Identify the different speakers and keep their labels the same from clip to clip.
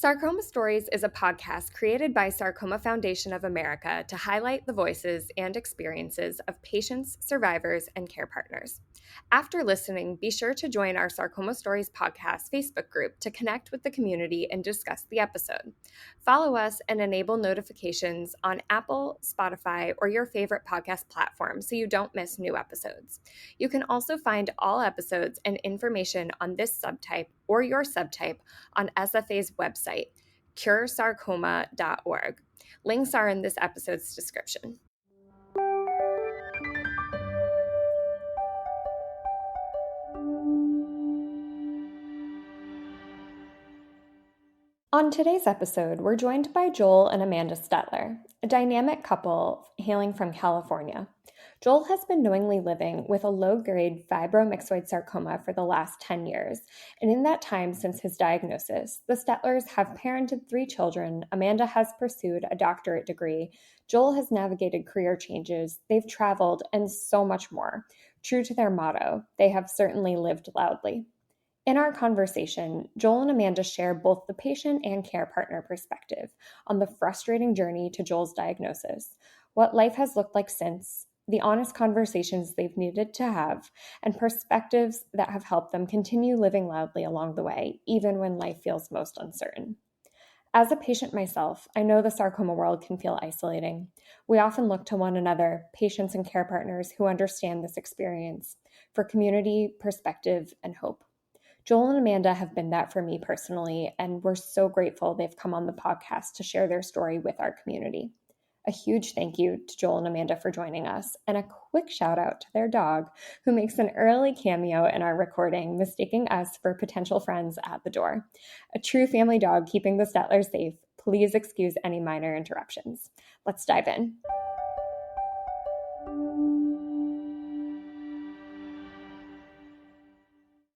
Speaker 1: Sarcoma Stories is a podcast created by Sarcoma Foundation of America to highlight the voices and experiences of patients, survivors, and care partners. After listening, be sure to join our Sarcoma Stories podcast Facebook group to connect with the community and discuss the episode. Follow us and enable notifications on Apple, Spotify, or your favorite podcast platform so you don't miss new episodes. You can also find all episodes and information on this subtype or your subtype on SFA's website, curesarcoma.org. Links are in this episode's description. On today's episode, we're joined by Joel and Amanda Stetler, a dynamic couple hailing from California. Joel has been knowingly living with a low-grade fibromyxoid sarcoma for the last 10 years, and in that time since his diagnosis, the Stetlers have parented 3 children, Amanda has pursued a doctorate degree, Joel has navigated career changes, they've traveled, and so much more. True to their motto, they have certainly lived loudly. In our conversation, Joel and Amanda share both the patient and care partner perspective on the frustrating journey to Joel's diagnosis, what life has looked like since, the honest conversations they've needed to have, and perspectives that have helped them continue living loudly along the way, even when life feels most uncertain. As a patient myself, I know the sarcoma world can feel isolating. We often look to one another, patients and care partners who understand this experience, for community, perspective, and hope. Joel and Amanda have been that for me personally, and we're so grateful they've come on the podcast to share their story with our community. A huge thank you to Joel and Amanda for joining us, and a quick shout out to their dog, who makes an early cameo in our recording, mistaking us for potential friends at the door. A true family dog keeping the Stetlers safe. Please excuse any minor interruptions. Let's dive in.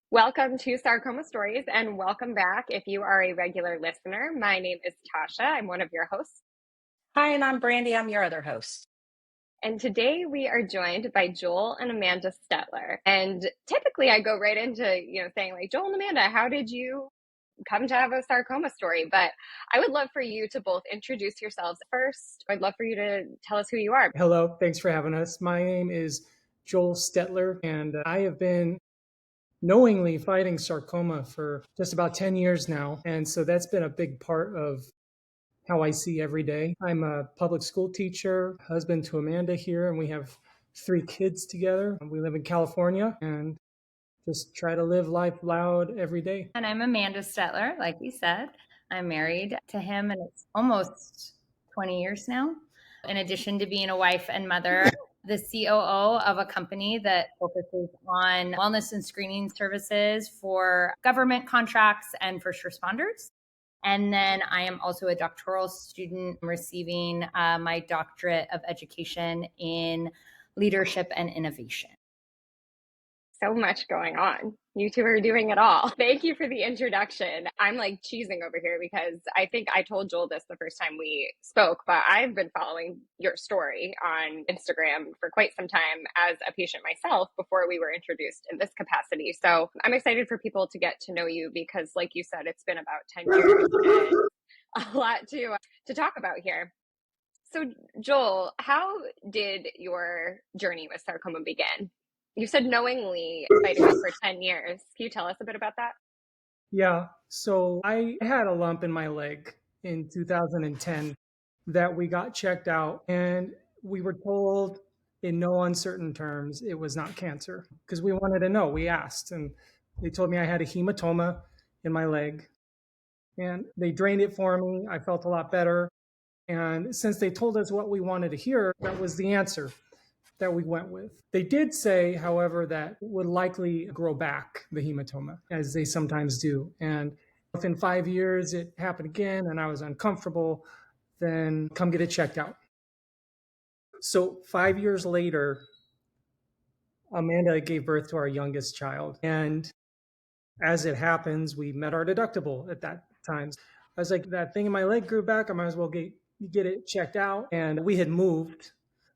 Speaker 1: Welcome to Sarcoma Stories, and welcome back if you are a regular listener. My name is Tasha. I'm one of your hosts.
Speaker 2: Hi, and I'm Brandy. I'm your other host.
Speaker 1: And today we are joined by Joel and Amanda Stetler. And typically I go right into, saying like, Joel and Amanda, how did you come to have a sarcoma story? But I would love for you to both introduce yourselves first. I'd love for you to tell us who you are.
Speaker 3: Hello, thanks for having us. My name is Joel Stetler, and I have been knowingly fighting sarcoma for just about 10 years now. And so that's been a big part of how I see every day. I'm a public school teacher, husband to Amanda here, and we have 3 kids together. We live in California and just try to live life loud every day.
Speaker 4: And I'm Amanda Stetler, like we said. I'm married to him, and it's almost 20 years now. In addition to being a wife and mother, the COO of a company that focuses on wellness and screening services for government contracts and first responders. And then I am also a doctoral student receiving my doctorate of education in leadership and innovation.
Speaker 1: So much going on. You two are doing it all. Thank you for the introduction. I'm like cheesing over here because I think I told Joel this the first time we spoke, but I've been following your story on Instagram for quite some time as a patient myself before we were introduced in this capacity. So I'm excited for people to get to know you because, like you said, it's been about 10 years and a lot to talk about here. So Joel, how did your journey with sarcoma begin? You said knowingly fighting it for 10 years. Can you tell us a bit about that?
Speaker 3: Yeah, so I had a lump in my leg in 2010 that we got checked out, and we were told in no uncertain terms it was not cancer because we wanted to know. We asked, and they told me I had a hematoma in my leg, and they drained it for me. I felt a lot better. And since they told us what we wanted to hear, that was the answer that we went with. They did say, however, that it would likely grow back, the hematoma, as they sometimes do. And if in 5 years it happened again and I was uncomfortable, then come get it checked out. So 5 years later, Amanda gave birth to our youngest child. And as it happens, we met our deductible at that time. I was like, that thing in my leg grew back. I might as well get it checked out. And we had moved.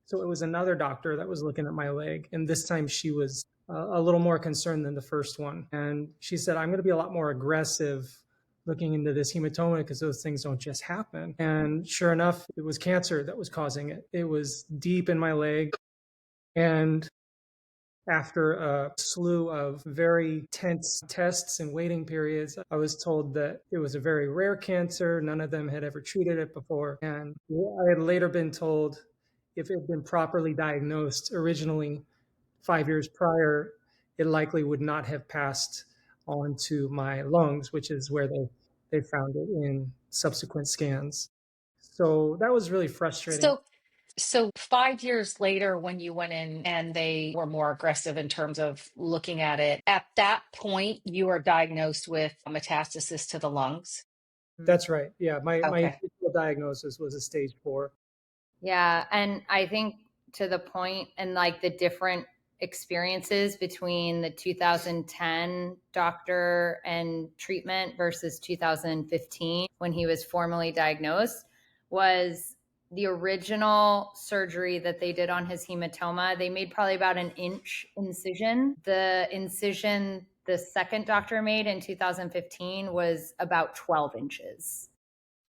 Speaker 3: So it was another doctor that was looking at my leg. And this time she was a little more concerned than the first one. And she said, I'm going to be a lot more aggressive looking into this hematoma because those things don't just happen. And sure enough, it was cancer that was causing it. It was deep in my leg. And after a slew of very tense tests and waiting periods, I was told that it was a very rare cancer. None of them had ever treated it before. And I had later been told if it had been properly diagnosed originally 5 years prior, it likely would not have passed on to my lungs, which is where they found it in subsequent scans. So that was really frustrating.
Speaker 2: So 5 years later, when you went in and they were more aggressive in terms of looking at it, at that point, you were diagnosed with metastasis to the lungs.
Speaker 3: That's right. Yeah, my
Speaker 2: Okay.
Speaker 3: initial diagnosis was a stage 4.
Speaker 4: Yeah. And I think to the point and like the different experiences between the 2010 doctor and treatment versus 2015 when he was formally diagnosed was the original surgery that they did on his hematoma. They made probably about an inch incision. The incision the second doctor made in 2015 was about 12 inches.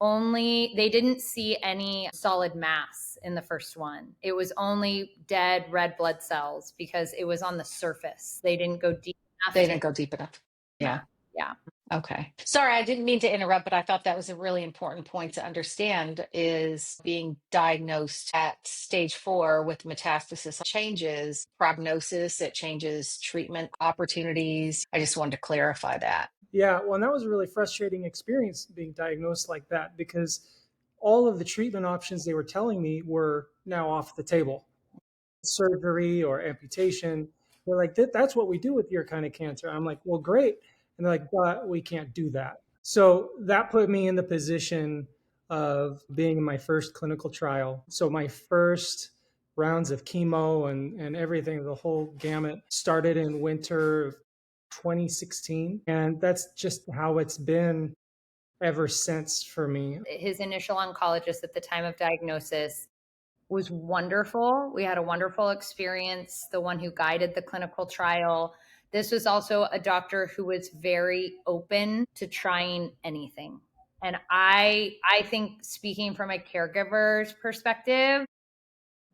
Speaker 4: They didn't see any solid mass in the first one. It was only dead red blood cells because it was on the surface. They didn't go deep enough.
Speaker 2: They didn't go deep enough. Yeah.
Speaker 4: Yeah.
Speaker 2: Okay. Sorry, I didn't mean to interrupt, but I thought that was a really important point to understand is being diagnosed at stage 4 with metastasis changes prognosis, it changes treatment opportunities. I just wanted to clarify that.
Speaker 3: Yeah, well, and that was a really frustrating experience being diagnosed like that because all of the treatment options they were telling me were now off the table. Surgery or amputation. They're like, that's what we do with your kind of cancer. I'm like, well, great. And they're like, but we can't do that. So that put me in the position of being in my first clinical trial. So my first rounds of chemo and everything, the whole gamut started in winter of 2016. And that's just how it's been ever since for me.
Speaker 4: His initial oncologist at the time of diagnosis was wonderful. We had a wonderful experience, the one who guided the clinical trial. This was also a doctor who was very open to trying anything. And I think, speaking from a caregiver's perspective,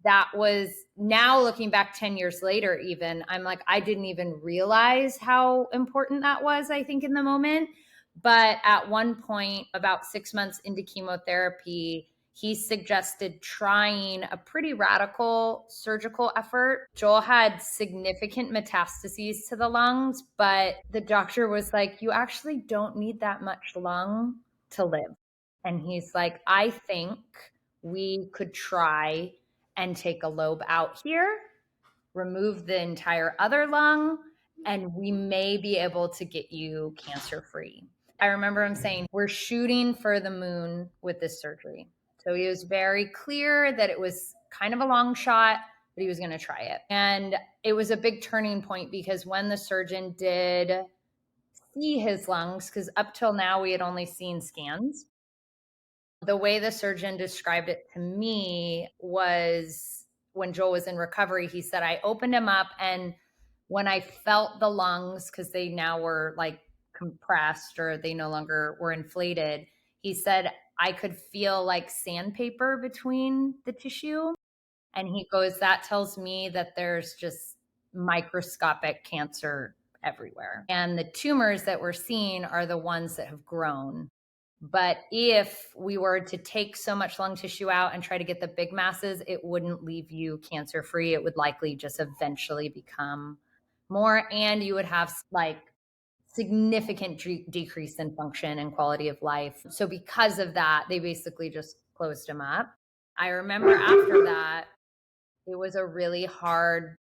Speaker 4: that was, now looking back 10 years later, even, I'm like, I didn't even realize how important that was, I think, in the moment. But at one point, about 6 months into chemotherapy, he suggested trying a pretty radical surgical effort. Joel had significant metastases to the lungs, but the doctor was like, you actually don't need that much lung to live. And he's like, I think we could try and take a lobe out here, remove the entire other lung, and we may be able to get you cancer free. I remember him saying, we're shooting for the moon with this surgery. So he was very clear that it was kind of a long shot, but he was going to try it. And it was a big turning point because when the surgeon did see his lungs, because up till now we had only seen scans, the way the surgeon described it to me was when Joel was in recovery, he said, I opened him up and when I felt the lungs, because they now were like compressed or they no longer were inflated, he said, I could feel like sandpaper between the tissue. And he goes, that tells me that there's just microscopic cancer everywhere. And the tumors that we're seeing are the ones that have grown. But if we were to take so much lung tissue out and try to get the big masses, it wouldn't leave you cancer free. It would likely just eventually become more, and you would have like significant decrease in function and quality of life. So because of that, they basically just closed him up. I remember after that, it was a really hard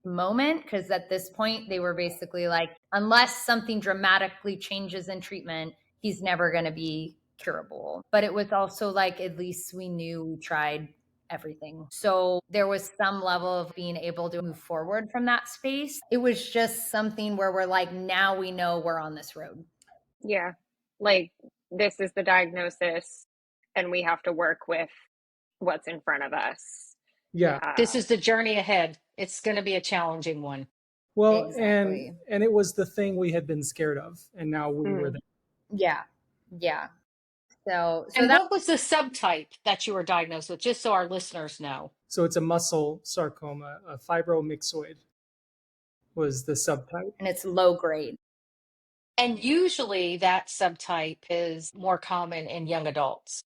Speaker 4: moment because at this point they were basically like, unless something dramatically changes in treatment, he's never going to be curable. But it was also like, at least we knew we tried everything. So there was some level of being able to move forward from that space. It was just something where we're like, now we know we're on this road.
Speaker 5: Yeah. Like, this is the diagnosis and we have to work with what's in front of us.
Speaker 3: Yeah.
Speaker 2: This is the journey ahead. It's going to be a challenging one.
Speaker 3: Well,
Speaker 4: Exactly.
Speaker 3: and it was the thing we had been scared of, and now we were there.
Speaker 4: Yeah. Yeah. So
Speaker 2: And
Speaker 4: that
Speaker 2: what was the subtype that you were diagnosed with, just so our listeners know?
Speaker 3: So it's a muscle sarcoma, a fibromyxoid was the subtype.
Speaker 4: and it's low grade.
Speaker 2: And usually that subtype is more common in young adults.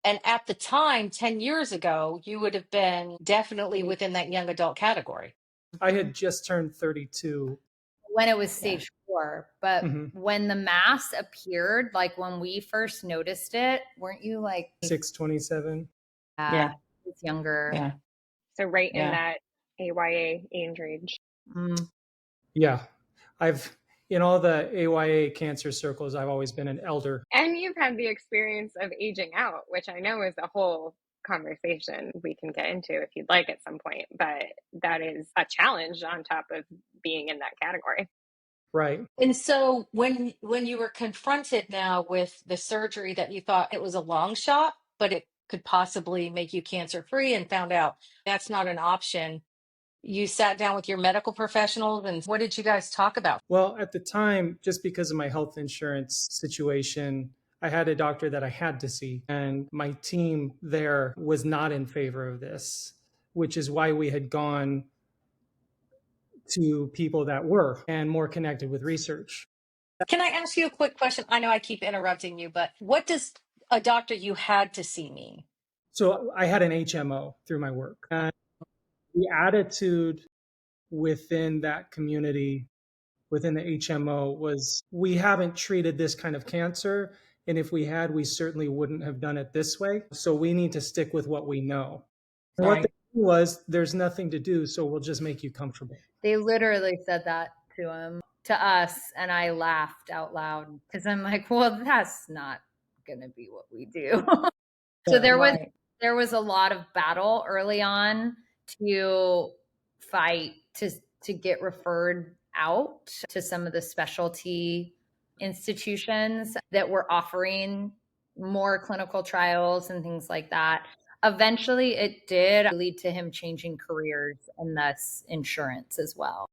Speaker 2: And at the time, 10 years ago, you would have been definitely within that young adult category.
Speaker 3: I had just turned 32.
Speaker 4: When it was
Speaker 2: Yeah.
Speaker 4: stage 4, but when the mass appeared, like when we first noticed it, weren't you like
Speaker 3: 627.
Speaker 2: Yeah.
Speaker 4: It's younger.
Speaker 2: Yeah.
Speaker 5: So right in
Speaker 2: Yeah.
Speaker 5: that AYA age range.
Speaker 3: Yeah. In all the AYA cancer circles, I've always been an elder.
Speaker 5: And you've had the experience of aging out, which I know is a whole conversation we can get into if you'd like at some point, but that is a challenge on top of being in that category.
Speaker 3: Right.
Speaker 2: And so when you were confronted now with the surgery that you thought it was a long shot, but it could possibly make you cancer free, and found out that's not an option, you sat down with your medical professionals, and what did you guys talk about?
Speaker 3: Well, at the time, just because of my health insurance situation, I had a doctor that I had to see, and my team there was not in favor of this, which is why we had gone to people that were and more connected with research.
Speaker 2: Can I ask you a quick question? I know I keep interrupting you, but what does a doctor you had to see mean?
Speaker 3: So I had an HMO through my work. And the attitude within that community, within the HMO, was we haven't treated this kind of cancer. And if we had, we certainly wouldn't have done it this way. So we need to stick with what we know. And what
Speaker 2: Right.
Speaker 3: they knew was there's nothing to do, so we'll just make you comfortable.
Speaker 4: They literally said that to us, and I laughed out loud because I'm like, well, that's not going to be what we do. So there was a lot of battle early on to fight to get referred out to some of the specialty institutions that were offering more clinical trials and things like that. Eventually, it did lead to him changing careers and thus insurance as well.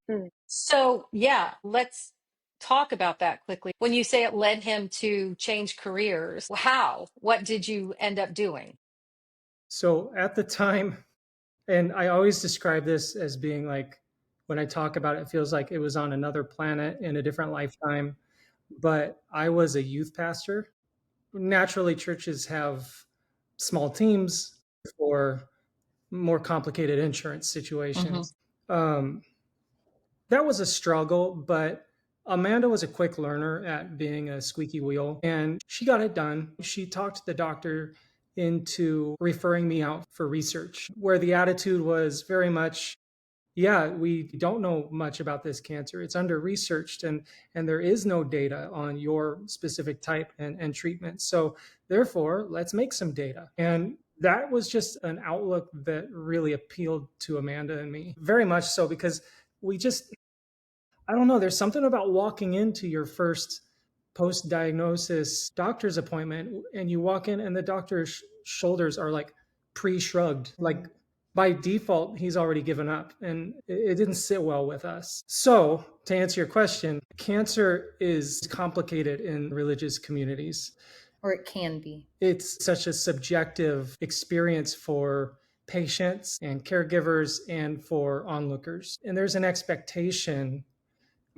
Speaker 2: So, yeah, let's talk about that quickly. When you say it led him to change careers, how? What did you end up doing?
Speaker 3: So at the time, and I always describe this as being like, when I talk about it, it feels like it was on another planet in a different lifetime. But I was a youth pastor. Naturally, churches have small teams for more complicated insurance situations. That was a struggle, but Amanda was a quick learner at being a squeaky wheel, and she got it done. She talked the doctor into referring me out for research, where the attitude was very much, yeah, we don't know much about this cancer. It's under researched, and there is no data on your specific type and treatment. So therefore, let's make some data. And that was just an outlook that really appealed to Amanda and me, very much so, because we just, I don't know, there's something about walking into your first post diagnosis doctor's appointment, and you walk in and the doctor's shoulders are like pre-shrugged, like by default he's already given up, and it didn't sit well with us. So to answer your question, cancer is complicated in religious communities,
Speaker 4: Or it can be.
Speaker 3: it's such a subjective experience for patients and caregivers and for onlookers, and there's an expectation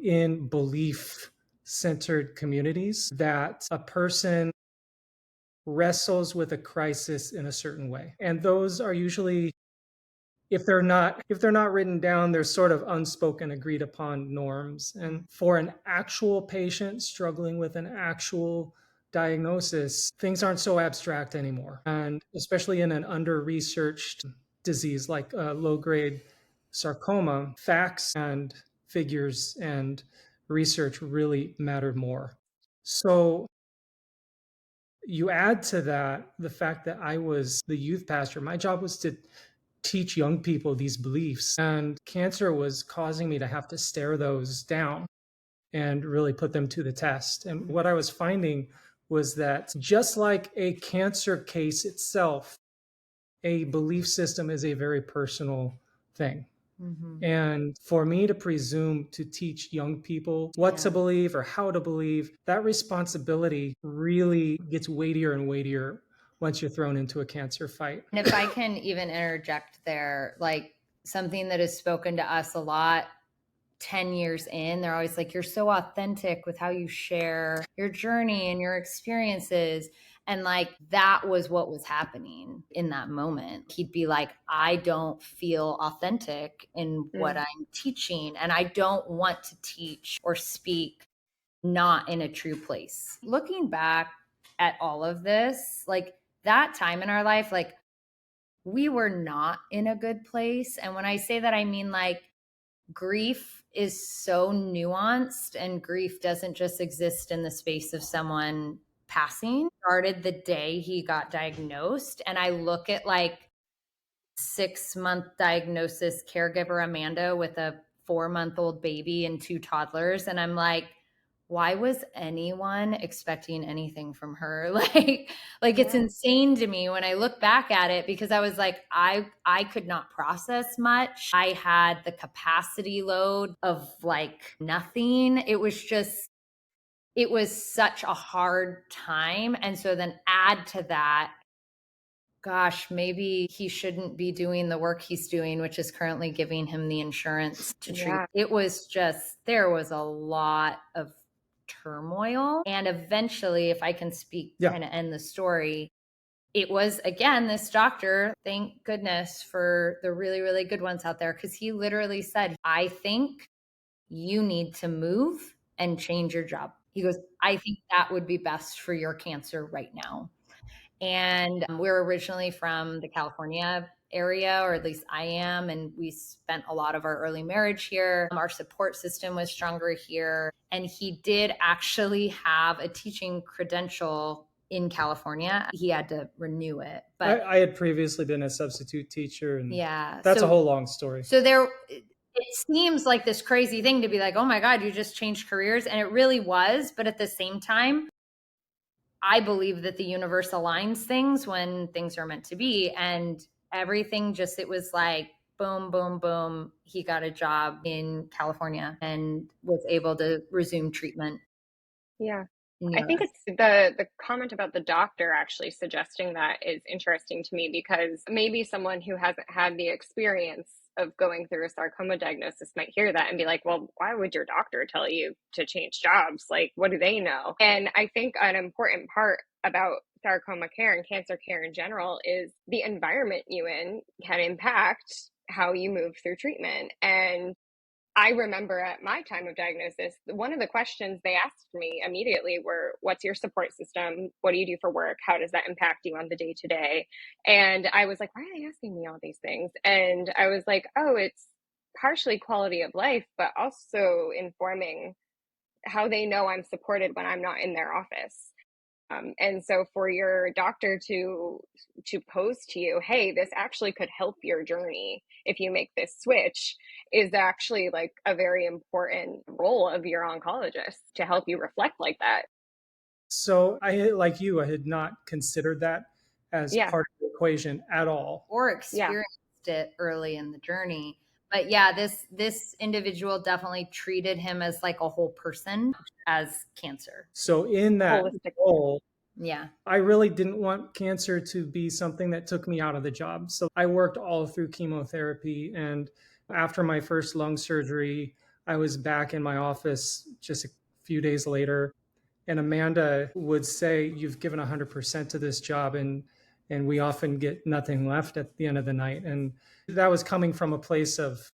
Speaker 3: in belief centered communities that a person wrestles with a crisis in a certain way. And those are usually, if they're not written down, they're sort of unspoken, agreed upon norms. And for an actual patient struggling with an actual diagnosis, things aren't so abstract anymore. And especially in an under researched disease like low grade sarcoma, facts and figures and research really matter more. So you add to that the fact that I was the youth pastor. My job was to teach young people these beliefs, and cancer was causing me to have to stare those down and really put them to the test. And what I was finding was that just like a cancer case itself, a belief system is a very personal thing. And for me to presume to teach young people what to believe or how to believe, that responsibility really gets weightier and weightier once you're thrown into a cancer fight.
Speaker 4: And if I can even interject there, like something that is spoken to us a lot 10 years in, they're always like, you're so authentic with how you share your journey and your experiences. And like, that was what was happening in that moment. He'd be like, I don't feel authentic in what I'm teaching. And I don't want to teach or speak not in a true place. Looking back at all of this, like that time in our life, like we were not in a good place. And when I say that, I mean like grief is so nuanced, and grief doesn't just exist in the space of someone passing. Started the day he got diagnosed, and I look at like 6-month diagnosis caregiver Amanda with a 4-month-old baby and 2 toddlers, and I'm like, why was anyone expecting anything from her? Like it's insane to me when I look back at it, because I was like, I could not process much. I had the capacity load of like nothing. It was such a hard time. And so then add to that, gosh, maybe he shouldn't be doing the work he's doing, which is currently giving him the insurance to treat. It was just, there was a lot of turmoil. And eventually, if I can speak kind of end the story, it was, again, this doctor, thank goodness for the really, really good ones out there, because he literally said, I think you need to move and change your job. He goes, I think that would be best for your cancer right now. And we're originally from the California area, or at least I am, and we spent a lot of our early marriage here. Our support system was stronger here. And he did actually have a teaching credential in California. He had to renew it. But
Speaker 3: I had previously been a substitute teacher, and that's
Speaker 4: so,
Speaker 3: a whole long story.
Speaker 4: So it seems like this crazy thing to be like, oh my God, you just changed careers. And it really was. But at the same time, I believe that the universe aligns things when things are meant to be. And everything just, it was like, boom, boom, boom. He got a job in California and was able to resume treatment.
Speaker 5: Yeah. I think it's the comment about the doctor actually suggesting that is interesting to me, because maybe someone who hasn't had the experience of going through a sarcoma diagnosis might hear that and be like, well, why would your doctor tell you to change jobs? Like, what do they know? And I think an important part about sarcoma care and cancer care in general is the environment you in can impact how you move through treatment. And I remember at my time of diagnosis, one of the questions they asked me immediately were, what's your support system? What do you do for work? How does that impact you on the day to day? And I was like, why are they asking me all these things? And I was like, oh, it's partially quality of life, but also informing how they know I'm supported when I'm not in their office. And so for your doctor to pose to you, hey, this actually could help your journey if you make this switch, is actually like a very important role of your oncologist to help you reflect like that.
Speaker 3: So like you, I had not considered that as part of the equation at all.
Speaker 4: Or experienced it early in the journey. But this individual definitely treated him as like a whole person, as cancer.
Speaker 3: So in that role,
Speaker 4: Yeah.
Speaker 3: I really didn't want cancer to be something that took me out of the job. So I worked all through chemotherapy. And after my first lung surgery, I was back in my office just a few days later. And Amanda would say, you've given 100% to this job, and we often get nothing left at the end of the night. And that was coming from a place of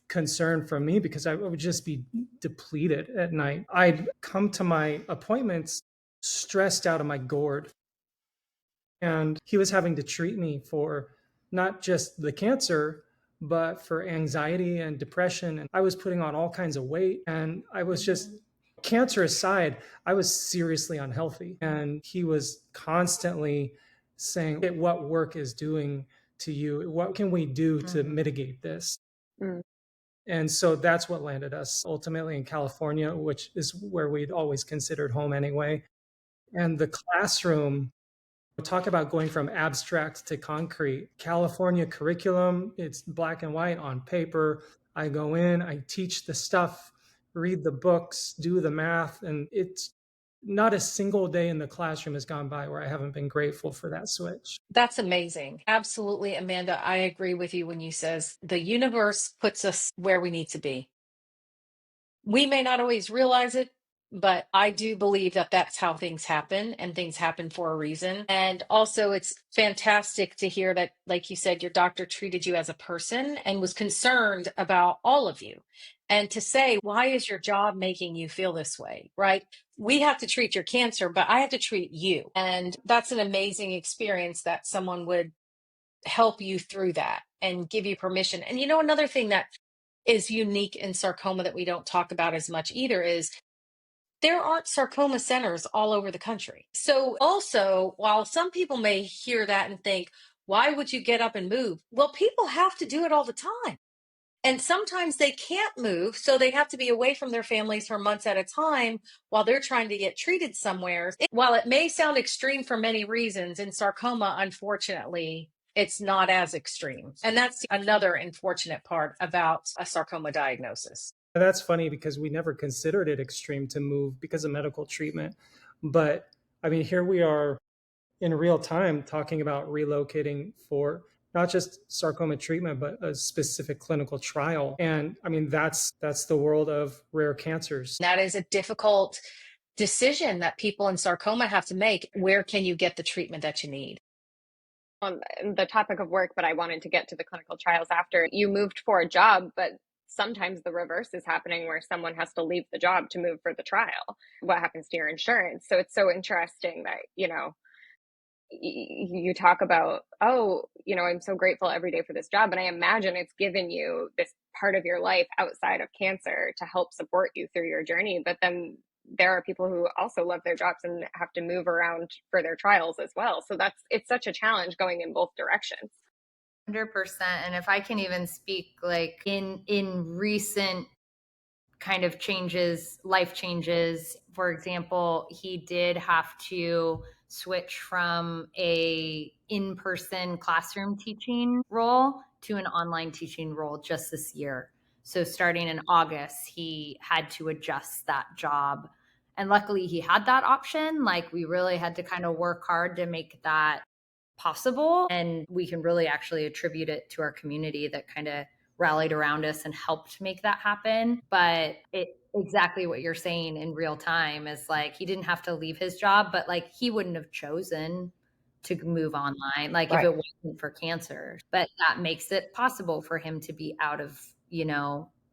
Speaker 3: concern from me, because I would just be depleted at night. I'd come to my appointments stressed out of my gourd. And he was having to treat me for not just the cancer, but for anxiety and depression. And I was putting on all kinds of weight. And I was just, cancer aside, I was seriously unhealthy. And he was constantly saying, what work is doing to you? What can we do to mitigate this? And so that's what landed us ultimately in California, which is where we'd always considered home anyway. And the classroom Talk about going from abstract to concrete. California curriculum, it's black and white on paper. I go in, I teach the stuff, read the books, do the math, and it's not a single day in the classroom has gone by where I haven't been grateful for that switch.
Speaker 2: That's amazing. Absolutely, Amanda. I agree with you when you says the universe puts us where we need to be. We may not always realize it, but I do believe that that's how things happen, and things happen for a reason. And also, it's fantastic to hear that, like you said, your doctor treated you as a person and was concerned about all of you. And to say, why is your job making you feel this way, right? We have to treat your cancer, but I have to treat you. And that's an amazing experience that someone would help you through that and give you permission. And another thing that is unique in sarcoma that we don't talk about as much either is there aren't sarcoma centers all over the country. So also, while some people may hear that and think, why would you get up and move? Well, people have to do it all the time. And sometimes they can't move, so they have to be away from their families for months at a time while they're trying to get treated somewhere. While it may sound extreme for many reasons, in sarcoma, unfortunately, it's not as extreme. And that's another unfortunate part about a sarcoma diagnosis.
Speaker 3: That's funny because we never considered it extreme to move because of medical treatment. But I mean, here we are in real time talking about relocating for not just sarcoma treatment, but a specific clinical trial. And I mean, that's the world of rare cancers.
Speaker 2: That is a difficult decision that people in sarcoma have to make. Where can you get the treatment that you need?
Speaker 5: On the topic of work, but I wanted to get to the clinical trials after. You moved for a job, but sometimes the reverse is happening where someone has to leave the job to move for the trial. What happens to your insurance? So it's so interesting that, you talk about, I'm so grateful every day for this job. And I imagine it's given you this part of your life outside of cancer to help support you through your journey. But then there are people who also love their jobs and have to move around for their trials as well. So it's such a challenge going in both directions.
Speaker 4: 100%. And if I can even speak like in recent kind of changes, life changes, for example, he did have to switch from a in-person classroom teaching role to an online teaching role just this year. So starting in August, he had to adjust that job. And luckily he had that option. Like we really had to kind of work hard to make that possible. And we can really actually attribute it to our community that kind of rallied around us and helped make that happen. But exactly what you're saying in real time is like he didn't have to leave his job, but like he wouldn't have chosen to move online, like right. If it wasn't for cancer. But that makes it possible for him to be out of,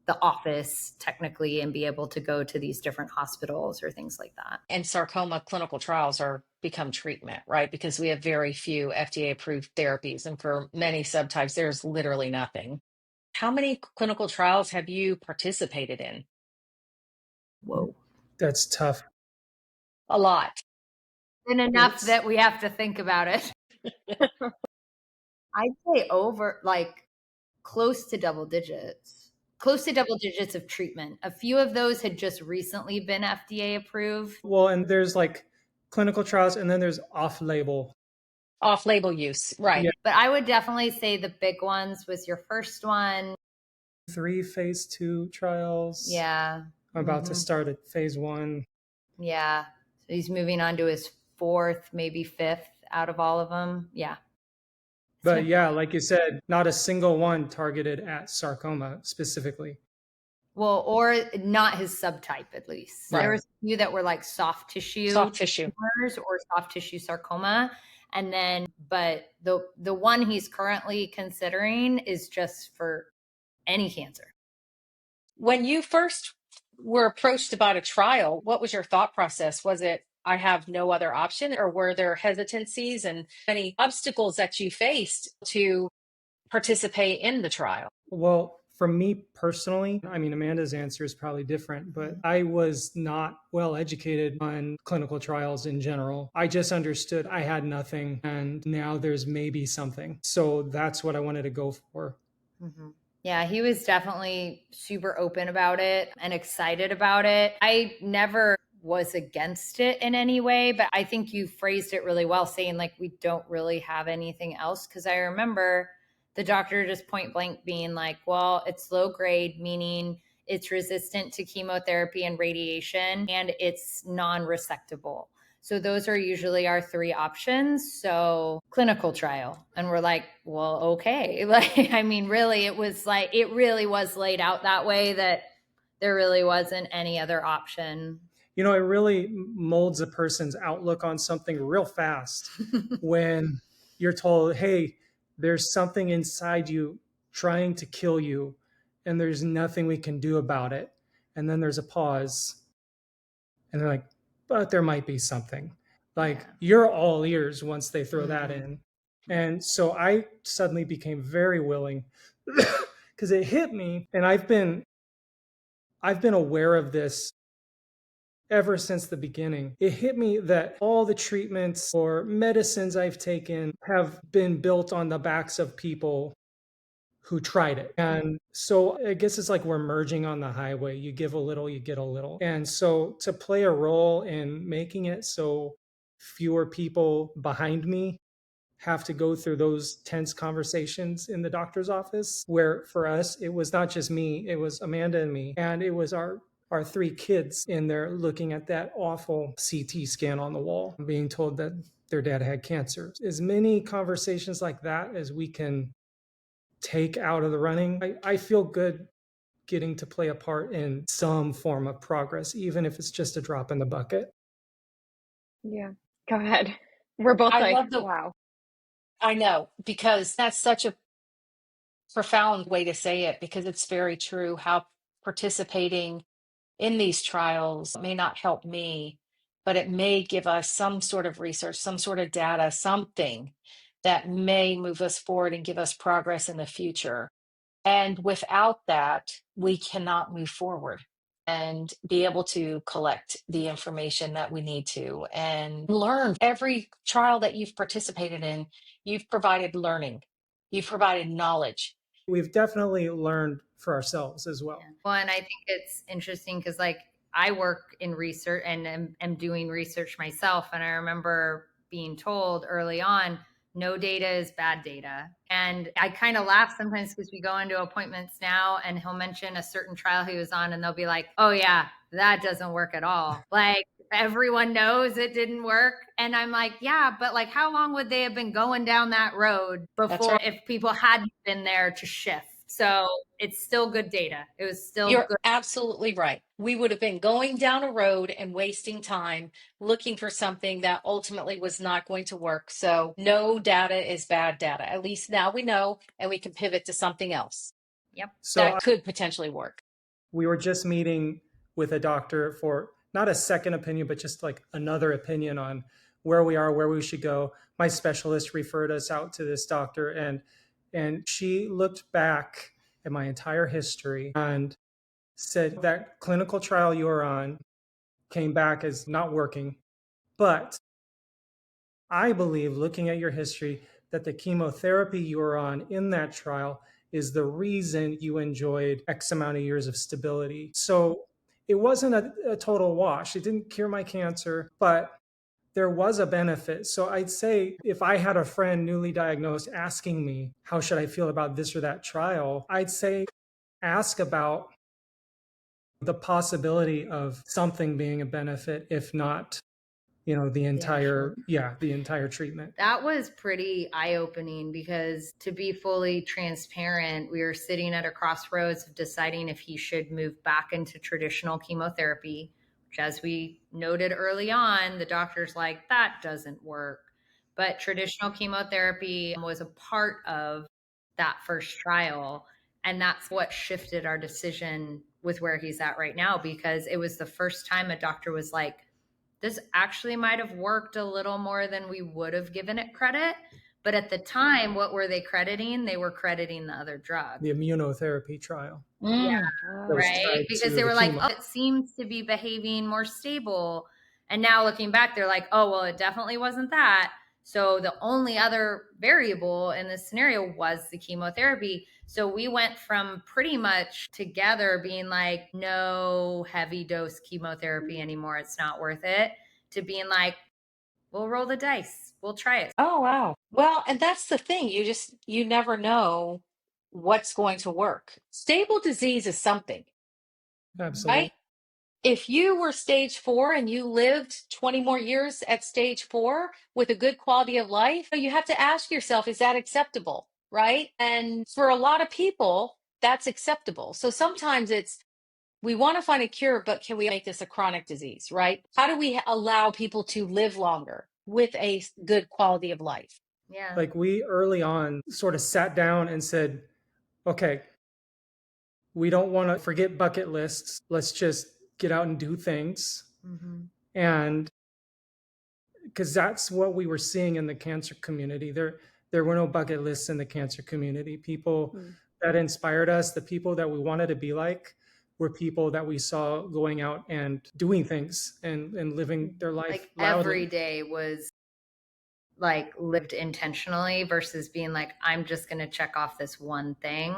Speaker 4: the office technically and be able to go to these different hospitals or things like that.
Speaker 2: And sarcoma clinical trials are become treatment, right? Because we have very few FDA approved therapies. And for many subtypes, there's literally nothing. How many clinical trials have you participated in?
Speaker 4: Whoa.
Speaker 3: That's tough.
Speaker 2: A lot.
Speaker 4: And enough that we have to think about it. I'd say over like close to double digits of treatment. A few of those had just recently been FDA approved.
Speaker 3: Well, and there's like clinical trials and then there's off-label
Speaker 2: use. Right. Yeah.
Speaker 4: But I would definitely say the big ones was your first one.
Speaker 3: 3 phase 2 trials.
Speaker 4: Yeah.
Speaker 3: I'm about to start at phase 1.
Speaker 4: Yeah. So he's moving on to his 4th, maybe 5th out of all of them. Yeah.
Speaker 3: But yeah, like you said, not a single one targeted at sarcoma specifically.
Speaker 4: Well, or not his subtype, at least. Right. There was a few that were like soft tissue tumors or soft tissue sarcoma. And then, but the one he's currently considering is just for any cancer.
Speaker 2: When you first were approached about a trial, what was your thought process? Was it, I have no other option, or were there hesitancies and any obstacles that you faced to participate in the trial?
Speaker 3: Well, for me personally, I mean, Amanda's answer is probably different, but I was not well educated on clinical trials in general. I just understood I had nothing and now there's maybe something. So that's what I wanted to go for.
Speaker 4: Mm-hmm. Yeah, he was definitely super open about it and excited about it. I never was against it in any way, but I think you phrased it really well, saying like, we don't really have anything else. Cause I remember the doctor just point blank being like, well, it's low grade, meaning it's resistant to chemotherapy and radiation, and it's non-resectable. So those are usually our three options. So clinical trial. And we're like, well, okay. Like, I mean, really, it really was laid out that way, that there really wasn't any other option.
Speaker 3: It really molds a person's outlook on something real fast when you're told, hey, there's something inside you trying to kill you, and there's nothing we can do about it. And then there's a pause, and they're like, but there might be something. Like, you're all ears once they throw that in. And so I suddenly became very willing because it hit me. And I've been aware of this ever since the beginning. It hit me that all the treatments or medicines I've taken have been built on the backs of people who tried it. And so I guess it's like we're merging on the highway. You give a little, you get a little. And so to play a role in making it so fewer people behind me have to go through those tense conversations in the doctor's office, where for us, it was not just me, it was Amanda and me, and it was our three kids in there looking at that awful CT scan on the wall, being told that their dad had cancer. As many conversations like that as we can take out of the running, I feel good getting to play a part in some form of progress, even if it's just a drop in the bucket.
Speaker 5: Yeah, go ahead. We're both wow.
Speaker 2: I know, because that's such a profound way to say it, because it's very true how participating in these trials may not help me, but it may give us some sort of research, some sort of data, something that may move us forward and give us progress in the future. And without that, we cannot move forward and be able to collect the information that we need to and learn. Every trial that you've participated in, you've provided learning, you've provided knowledge.
Speaker 3: We've definitely learned for ourselves as well.
Speaker 4: Well, and I think it's interesting because like I work in research and am doing research myself. And I remember being told early on, no data is bad data. And I kind of laugh sometimes because we go into appointments now and he'll mention a certain trial he was on and they'll be like, oh yeah, that doesn't work at all. Like everyone knows it didn't work. And I'm like, yeah, but like how long would they have been going down that road before if people hadn't been there to shift? So it's still good data. It was still
Speaker 2: You're
Speaker 4: good.
Speaker 2: absolutely right. We would have been going down a road and wasting time looking for something that ultimately was not going to work. So no data is bad data. At least now we know, and we can pivot to something else.
Speaker 4: Yep.
Speaker 3: So
Speaker 2: that could potentially work.
Speaker 3: We were just meeting with a doctor for not a second opinion, but just like another opinion on where we are, where we should go. My specialist referred us out to this doctor, and she looked back at my entire history and said that clinical trial you were on came back as not working. But I believe, looking at your history, that the chemotherapy you were on in that trial is the reason you enjoyed X amount of years of stability. So it wasn't a total wash. It didn't cure my cancer, but there was a benefit. So I'd say if I had a friend newly diagnosed asking me, how should I feel about this or that trial? I'd say ask about the possibility of something being a benefit, if not, the entire treatment.
Speaker 4: That was pretty eye-opening because, to be fully transparent, we were sitting at a crossroads of deciding if he should move back into traditional chemotherapy, which, as we noted early on, the doctor's like, that doesn't work. But traditional chemotherapy was a part of that first trial. And that's what shifted our decision with where he's at right now, because it was the first time a doctor was like, this actually might have worked a little more than we would have given it credit. But at the time, what were they crediting? They were crediting the other drug.
Speaker 3: The immunotherapy trial.
Speaker 4: Yeah, right? Because they were like, oh, it seems to be behaving more stable. And now looking back, they're like, oh, well, it definitely wasn't that. So the only other variable in this scenario was the chemotherapy. So we went from pretty much together being like, no heavy dose chemotherapy anymore, it's not worth it, to being like, we'll roll the dice, we'll try it.
Speaker 2: Oh, wow. Well, and that's the thing. You never know what's going to work. Stable disease is something,
Speaker 3: Absolutely.
Speaker 2: right? If you were stage 4 and you lived 20 more years at stage 4 with a good quality of life, you have to ask yourself, is that acceptable? Right? And for a lot of people, that's acceptable. So sometimes we want to find a cure, but can we make this a chronic disease, right? How do we allow people to live longer with a good quality of life?
Speaker 4: Yeah.
Speaker 3: Like we early on sort of sat down and said, okay, we don't want to forget bucket lists. Let's just get out and do things.
Speaker 4: Mm-hmm.
Speaker 3: And because that's what we were seeing in the cancer community. There were no bucket lists in the cancer community. People that inspired us, the people that we wanted to be like, were people that we saw going out and doing things and living their life
Speaker 4: Like
Speaker 3: loudly.
Speaker 4: every day was like lived intentionally versus being like, I'm just going to check off this one thing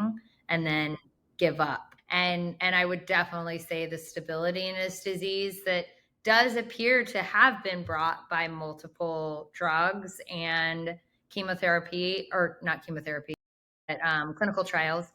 Speaker 4: and then give up. And I would definitely say the stability in this disease that does appear to have been brought by multiple drugs and chemotherapy, or not chemotherapy, but clinical trials.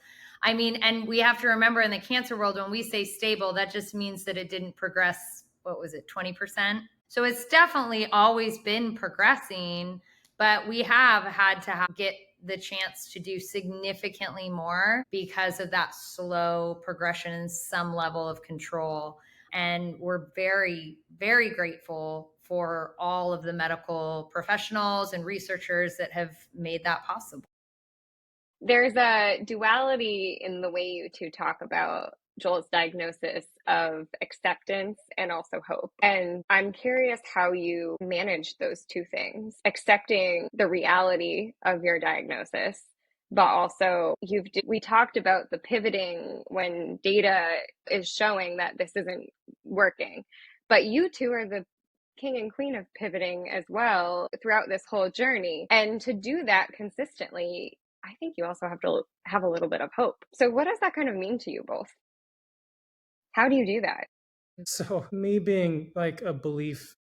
Speaker 4: I mean, and we have to remember in the cancer world, when we say stable, that just means that it didn't progress, what was it, 20%? So it's definitely always been progressing, but we have had to get the chance to do significantly more because of that slow progression and some level of control. And we're very, very grateful for all of the medical professionals and researchers that have made that possible.
Speaker 5: There's a duality in the way you two talk about Joel's diagnosis of acceptance and also hope. And I'm curious how you manage those two things, accepting the reality of your diagnosis, but also we talked about the pivoting when data is showing that this isn't working. But you two are the king and queen of pivoting as well throughout this whole journey. And to do that consistently, I think you also have to have a little bit of hope. So what does that kind of mean to you both? How do you do that?
Speaker 3: So me being like a belief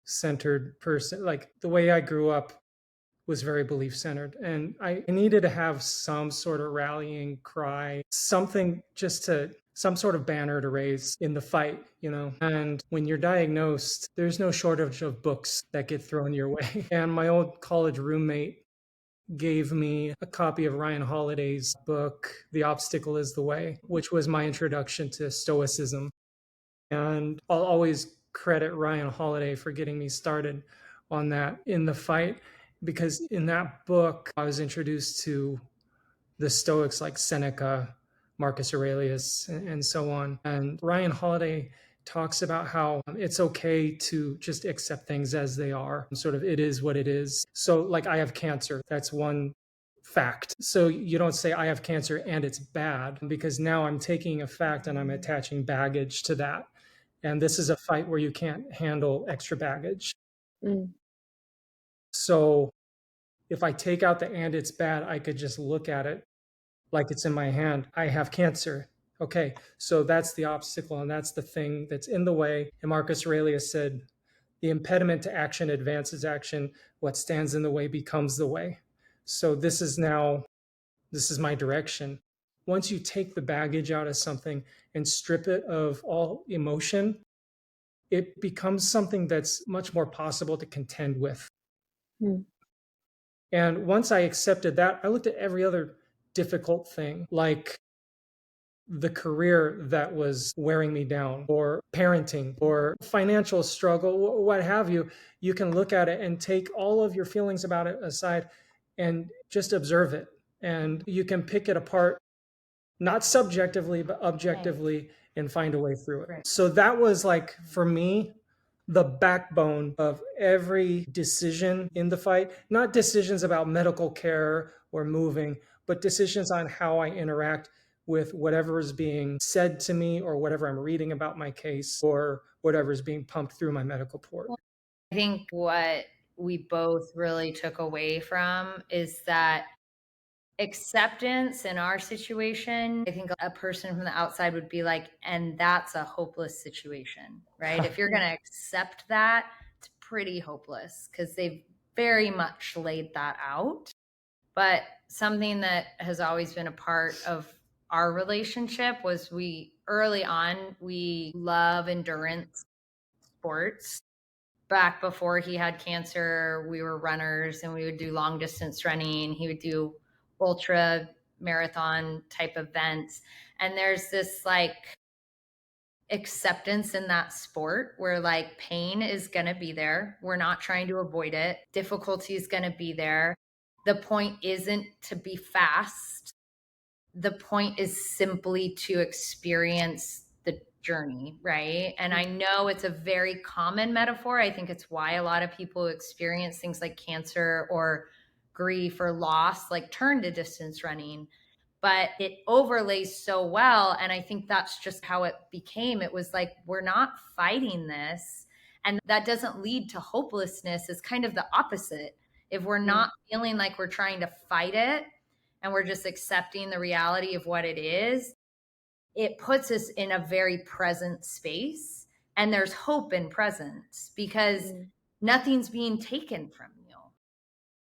Speaker 3: centered person, like the way I grew up was very belief centered, and I needed to have some sort of rallying cry, something just to some sort of banner to raise in the fight, you know. And when you're diagnosed, there's no shortage of books that get thrown your way. And my old college roommate gave me a copy of Ryan Holiday's book, The Obstacle is the Way, which was my introduction to Stoicism. And I'll always credit Ryan Holiday for getting me started on that in the fight, because in that book, I was introduced to the Stoics like Seneca, Marcus Aurelius, and so on. And Ryan Holiday talks about how it's okay to just accept things as they are. Sort of, it is what it is. So, like, I have cancer. That's one fact. So you don't say I have cancer and it's bad, because now I'm taking a fact and I'm attaching baggage to that. And this is a fight where you can't handle extra baggage. So if I take out the and it's bad, I could just look at it like it's in my hand. I have cancer. Okay, so that's the obstacle and that's the thing that's in the way. And Marcus Aurelius said, the impediment to action advances action. What stands in the way becomes the way. So this is my direction. Once you take the baggage out of something and strip it of all emotion, it becomes something that's much more possible to contend with. And once I accepted that, I looked at every other difficult thing, like the career that was wearing me down, or parenting, or financial struggle, what have you. You can look at it and take all of your feelings about it aside and just observe it. And you can pick it apart, not subjectively, but objectively, and find a way through it. Right. So that was, like, for me, the backbone of every decision in the fight. Not decisions about medical care or moving, but decisions on how I interact with whatever is being said to me, or whatever I'm reading about my case, or whatever is being pumped through my medical port.
Speaker 4: I think what we both really took away from is that acceptance in our situation, I think a person from the outside would be like, and that's a hopeless situation, right? If you're going to accept that, it's pretty hopeless because they've very much laid that out. But something that has always been a part of our relationship was early on, we love endurance sports. Back before he had cancer, we were runners and we would do long distance running. He would do ultra marathon type events. And there's this like acceptance in that sport where like pain is going to be there. We're not trying to avoid it. Difficulty is going to be there. The point isn't to be fast. The point is simply to experience the journey, right? And I know it's a very common metaphor. I think it's why a lot of people who experience things like cancer or grief or loss like turn to distance running, but it overlays so well. And I think that's just how it became. It was like, we're not fighting this. And that doesn't lead to hopelessness. It's kind of the opposite. If we're not feeling like we're trying to fight it, and we're just accepting the reality of what it is, it puts us in a very present space. And there's hope in presence because nothing's being taken from you.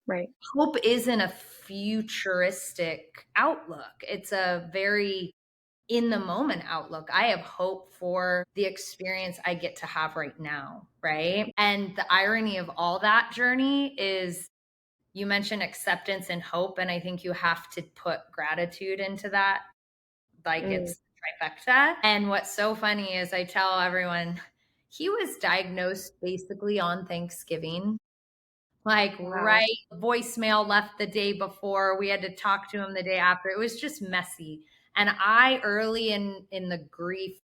Speaker 5: Right.
Speaker 4: Hope isn't a futuristic outlook. It's a very in the moment outlook. I have hope for the experience I get to have right now, right? And the irony of all that journey is you mentioned acceptance and hope, and I think you have to put gratitude into that. Like it's trifecta. And what's so funny is I tell everyone he was diagnosed basically on Thanksgiving. Like right voicemail left the day before. We had to talk to him the day after. It was just messy. And I early in the grief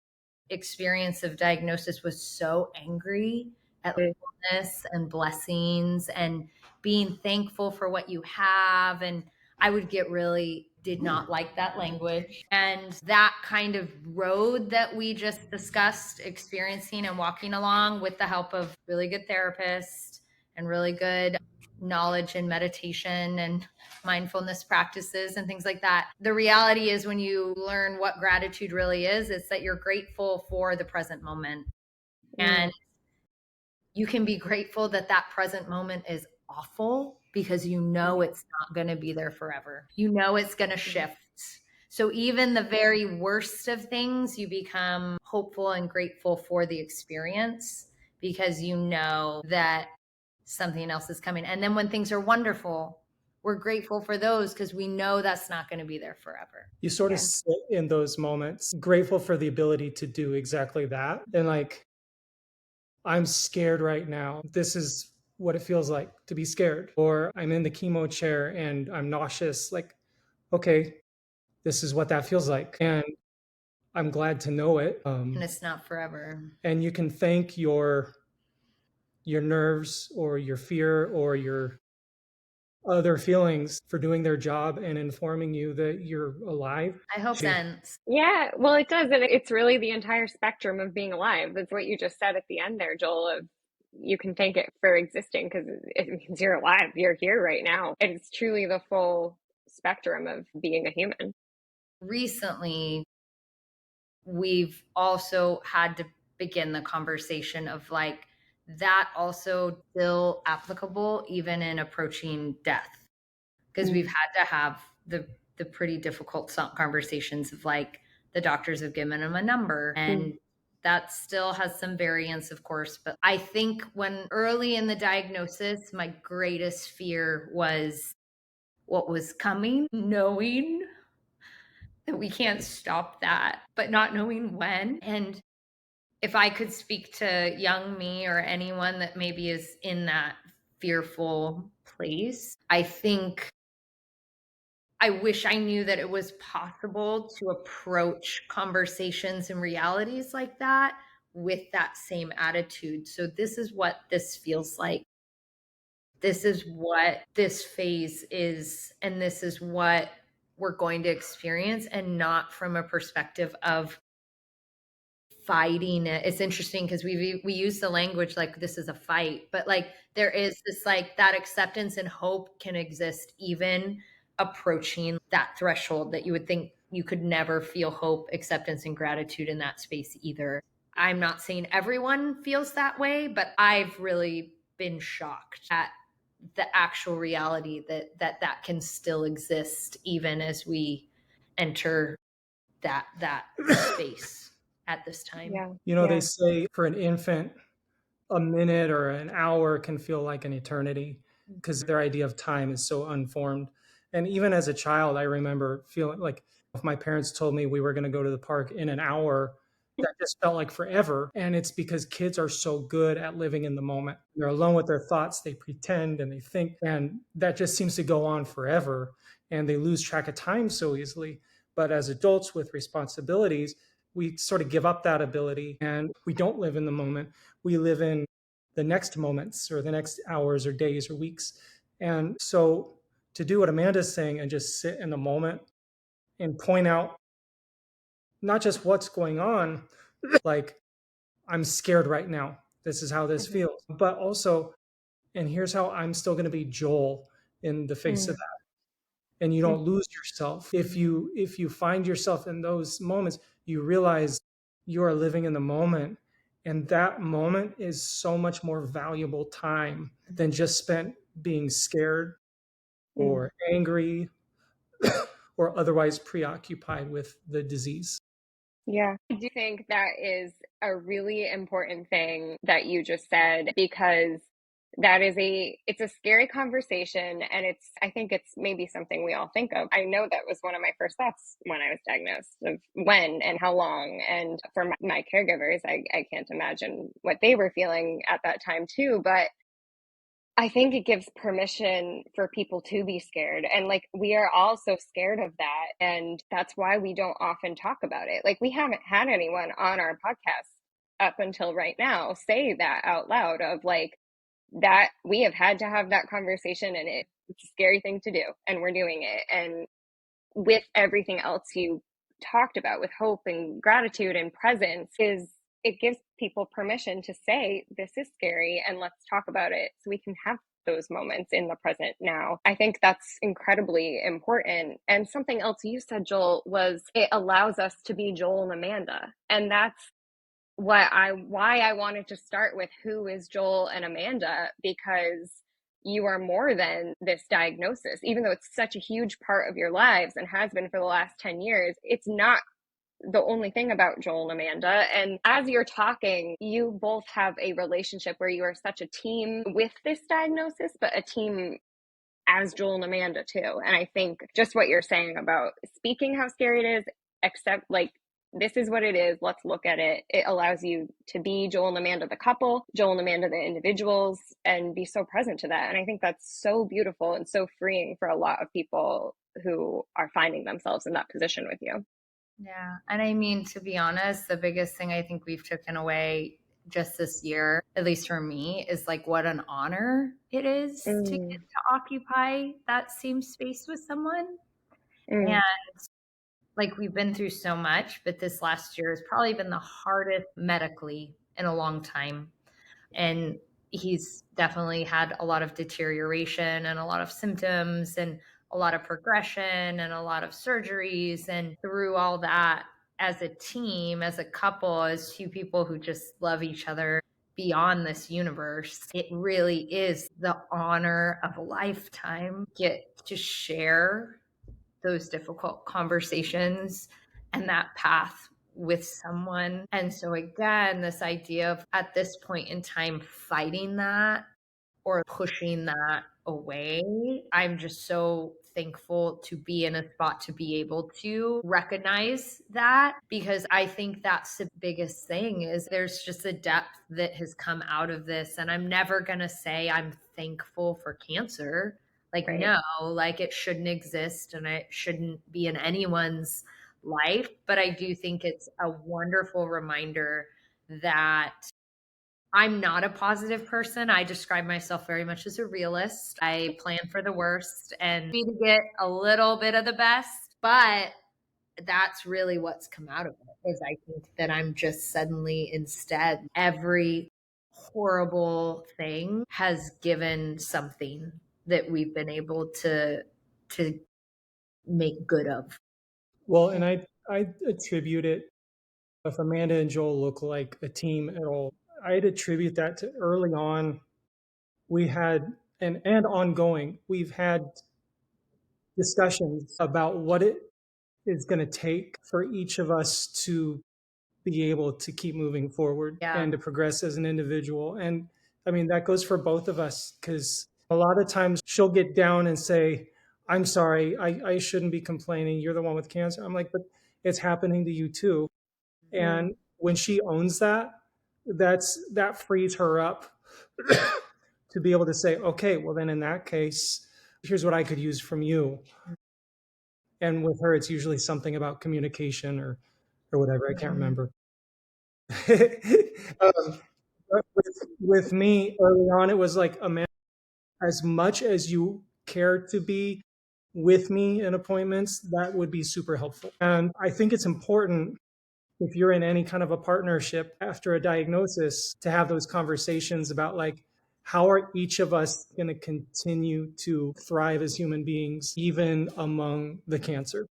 Speaker 4: experience of diagnosis was so angry at wholeness and blessings and being thankful for what you have. And I would get really did not like that language. And that kind of road that we just discussed experiencing and walking along with the help of really good therapists and really good knowledge and meditation and mindfulness practices and things like that. The reality is when you learn what gratitude really is, it's that you're grateful for the present moment. And you can be grateful that that present moment is awful because you know it's not going to be there forever. You know it's going to shift. So even the very worst of things, you become hopeful and grateful for the experience because you know that something else is coming. And then when things are wonderful, we're grateful for those because we know that's not going to be there forever.
Speaker 3: You sort of sit in those moments, grateful for the ability to do exactly that. And like, I'm scared right now. This is what it feels like to be scared. Or I'm in the chemo chair and I'm nauseous. Like, okay, this is what that feels like. And I'm glad to know it.
Speaker 4: And it's not forever.
Speaker 3: And you can thank your nerves or your fear or your other feelings for doing their job and informing you that you're alive.
Speaker 4: I hope sense.
Speaker 5: Yeah, well, it does. And it's really the entire spectrum of being alive. That's what you just said at the end there, Joel, of you can thank it for existing because it means you're alive. You're here right now. It's truly the full spectrum of being a human.
Speaker 4: Recently, we've also had to begin the conversation of like, that also still applicable even in approaching death because we've had to have the pretty difficult conversations of like the doctors have given him a number and that still has some variance of course, but I think when early in the diagnosis my greatest fear was what was coming, knowing that we can't stop that but not knowing when. And if I could speak to young me or anyone that maybe is in that fearful place, I think I wish I knew that it was possible to approach conversations and realities like that with that same attitude. So this is what this feels like. This is what this phase is, and this is what we're going to experience, and not from a perspective of fighting it. It's interesting because we use the language like this is a fight, but like there is this like that acceptance and hope can exist even approaching that threshold that you would think you could never feel hope, acceptance, and gratitude in that space either. I'm not saying everyone feels that way, but I've really been shocked at the actual reality that can still exist even as we enter that space at this time.
Speaker 5: Yeah.
Speaker 3: They say for an infant, a minute or an hour can feel like an eternity because their idea of time is so unformed. And even as a child, I remember feeling like if my parents told me we were going to go to the park in an hour, that just felt like forever. And it's because kids are so good at living in the moment. They're alone with their thoughts, they pretend and they think, and that just seems to go on forever. And they lose track of time so easily. But as adults with responsibilities, we sort of give up that ability and we don't live in the moment. We live in the next moments or the next hours or days or weeks. And so to do what Amanda's saying and just sit in the moment and point out not just what's going on, like I'm scared right now. This is how this feels. But also, and here's how I'm still going to be Joel in the face of that. And you don't lose yourself. If you find yourself in those moments, you realize you are living in the moment. And that moment is so much more valuable time than just spent being scared or angry or otherwise preoccupied with the disease.
Speaker 5: Yeah, I do think that is a really important thing that you just said, because it's a scary conversation, and I think it's maybe something we all think of. I know that was one of my first thoughts when I was diagnosed, of when and how long. And for my caregivers, I can't imagine what they were feeling at that time too. But I think it gives permission for people to be scared. And like, we are all so scared of that. And that's why we don't often talk about it. Like, we haven't had anyone on our podcast up until right now say that out loud, of like, that we have had to have that conversation, and it's a scary thing to do. And we're doing it. And with everything else you talked about, with hope and gratitude and presence, it gives people permission to say, this is scary and let's talk about it, so we can have those moments in the present now. I think that's incredibly important. And something else you said, Joel, was it allows us to be Joel and Amanda. And that's why I wanted to start with who is Joel and Amanda, because you are more than this diagnosis. Even though it's such a huge part of your lives and has been for the last 10 years, it's not the only thing about Joel and Amanda. And as you're talking, you both have a relationship where you are such a team with this diagnosis, but a team as Joel and Amanda too. And I think just what you're saying about speaking how scary it is, except like, this is what it is, let's look at it. It allows you to be Joel and Amanda the couple, Joel and Amanda the individuals, and be so present to that. And I think that's so beautiful and so freeing for a lot of people who are finding themselves in that position with you.
Speaker 4: Yeah. And I mean, to be honest, the biggest thing I think we've taken away just this year, at least for me, is like what an honor it is to get to occupy that same space with someone. And like, we've been through so much, but this last year has probably been the hardest medically in a long time. And he's definitely had a lot of deterioration and a lot of symptoms and a lot of progression and a lot of surgeries. And through all that, as a team, as a couple, as two people who just love each other beyond this universe, it really is the honor of a lifetime get to share those difficult conversations and that path with someone. And so again, this idea of at this point in time fighting that or pushing that away, I'm just so thankful to be in a spot to be able to recognize that, because I think that's the biggest thing is there's just a depth that has come out of this. And I'm never going to say I'm thankful for cancer. Like, right. No, like it shouldn't exist and it shouldn't be in anyone's life. But I do think it's a wonderful reminder that I'm not a positive person. I describe myself very much as a realist. I plan for the worst and maybe to get a little bit of the best, but
Speaker 6: that's really what's come out of it, is I think that I'm just suddenly, instead, every horrible thing has given something that we've been able to make good of.
Speaker 3: Well, and I attribute it, if Amanda and Joel look like a team at all, I'd attribute that to early on we had and ongoing, we've had discussions about what it is going to take for each of us to be able to keep moving forward and to progress as an individual. And I mean, that goes for both of us, because a lot of times she'll get down and say, I'm sorry, I shouldn't be complaining. You're the one with cancer. I'm like, but it's happening to you too. And when she owns that, that frees her up to be able to say, okay, well then in that case, here's what I could use from you. And with her, it's usually something about communication or whatever. I can't remember. But with me early on, it was like, Amanda, as much as you care to be with me in appointments, that would be super helpful. And I think it's important, if you're in any kind of a partnership after a diagnosis, to have those conversations about like, how are each of us going to continue to thrive as human beings, even among the cancer?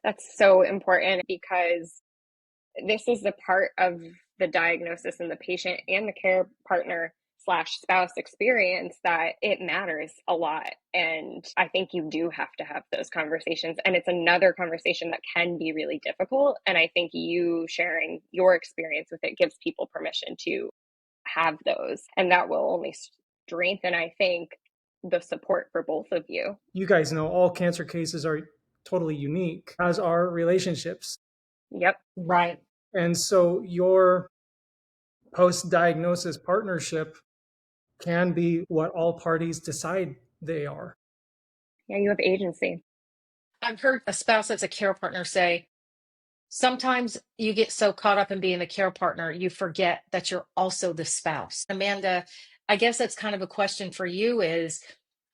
Speaker 5: That's so important, because this is the part of the diagnosis and the patient and the care partner slash spouse experience that it matters a lot. And I think you do have to have those conversations. And it's another conversation that can be really difficult. And I think you sharing your experience with it gives people permission to have those. And that will only strengthen, I think, the support for both of you.
Speaker 3: You guys know all cancer cases are totally unique, as are relationships.
Speaker 5: Yep.
Speaker 2: Right.
Speaker 3: And so your post-diagnosis partnership can be what all parties decide they are.
Speaker 5: Yeah, you have agency.
Speaker 2: I've heard a spouse that's a care partner say, sometimes you get so caught up in being the care partner, you forget that you're also the spouse. Amanda, I guess that's kind of a question for you, is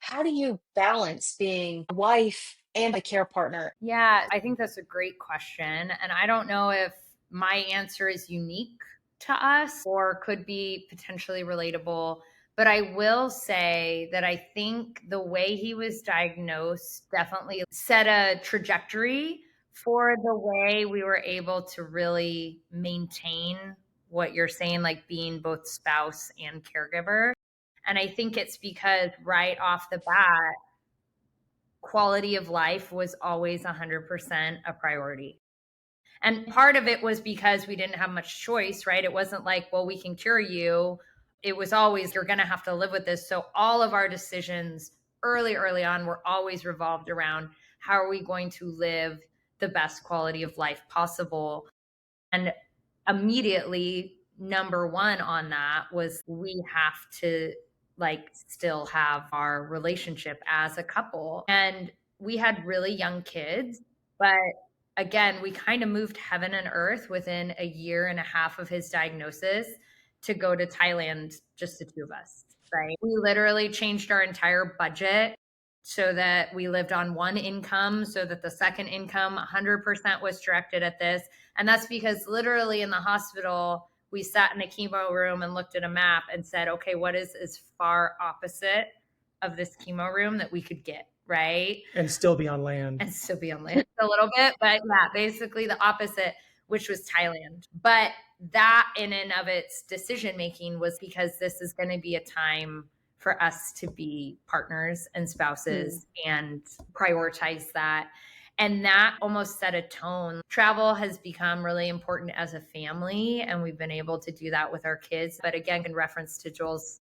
Speaker 2: how do you balance being a wife and a care partner?
Speaker 4: Yeah, I think that's a great question. And I don't know if my answer is unique to us or could be potentially relatable. But I will say that I think the way he was diagnosed definitely set a trajectory for the way we were able to really maintain what you're saying, like being both spouse and caregiver. And I think it's because right off the bat, quality of life was always 100% a priority. And part of it was because we didn't have much choice, right? It wasn't like, well, we can cure you. It was always, you're going to have to live with this. So all of our decisions early on were always revolved around how are we going to live the best quality of life possible. And immediately, number one on that was we have to like still have our relationship as a couple. And we had really young kids, but again, we kind of moved heaven and earth within a year and a half of his diagnosis to go to Thailand, just the two of us, right? We literally changed our entire budget so that we lived on one income, so that the second income 100% was directed at this. And that's because literally in the hospital, we sat in a chemo room and looked at a map and said, okay, what is as far opposite of this chemo room that we could get, right?
Speaker 3: And still be on land.
Speaker 4: And still be on land a little bit. But yeah, basically the opposite, which was Thailand. But that in and of its decision making was because this is going to be a time for us to be partners and spouses and prioritize that. And that almost set a tone. Travel has become really important as a family, and we've been able to do that with our kids. But again, in reference to Joel's,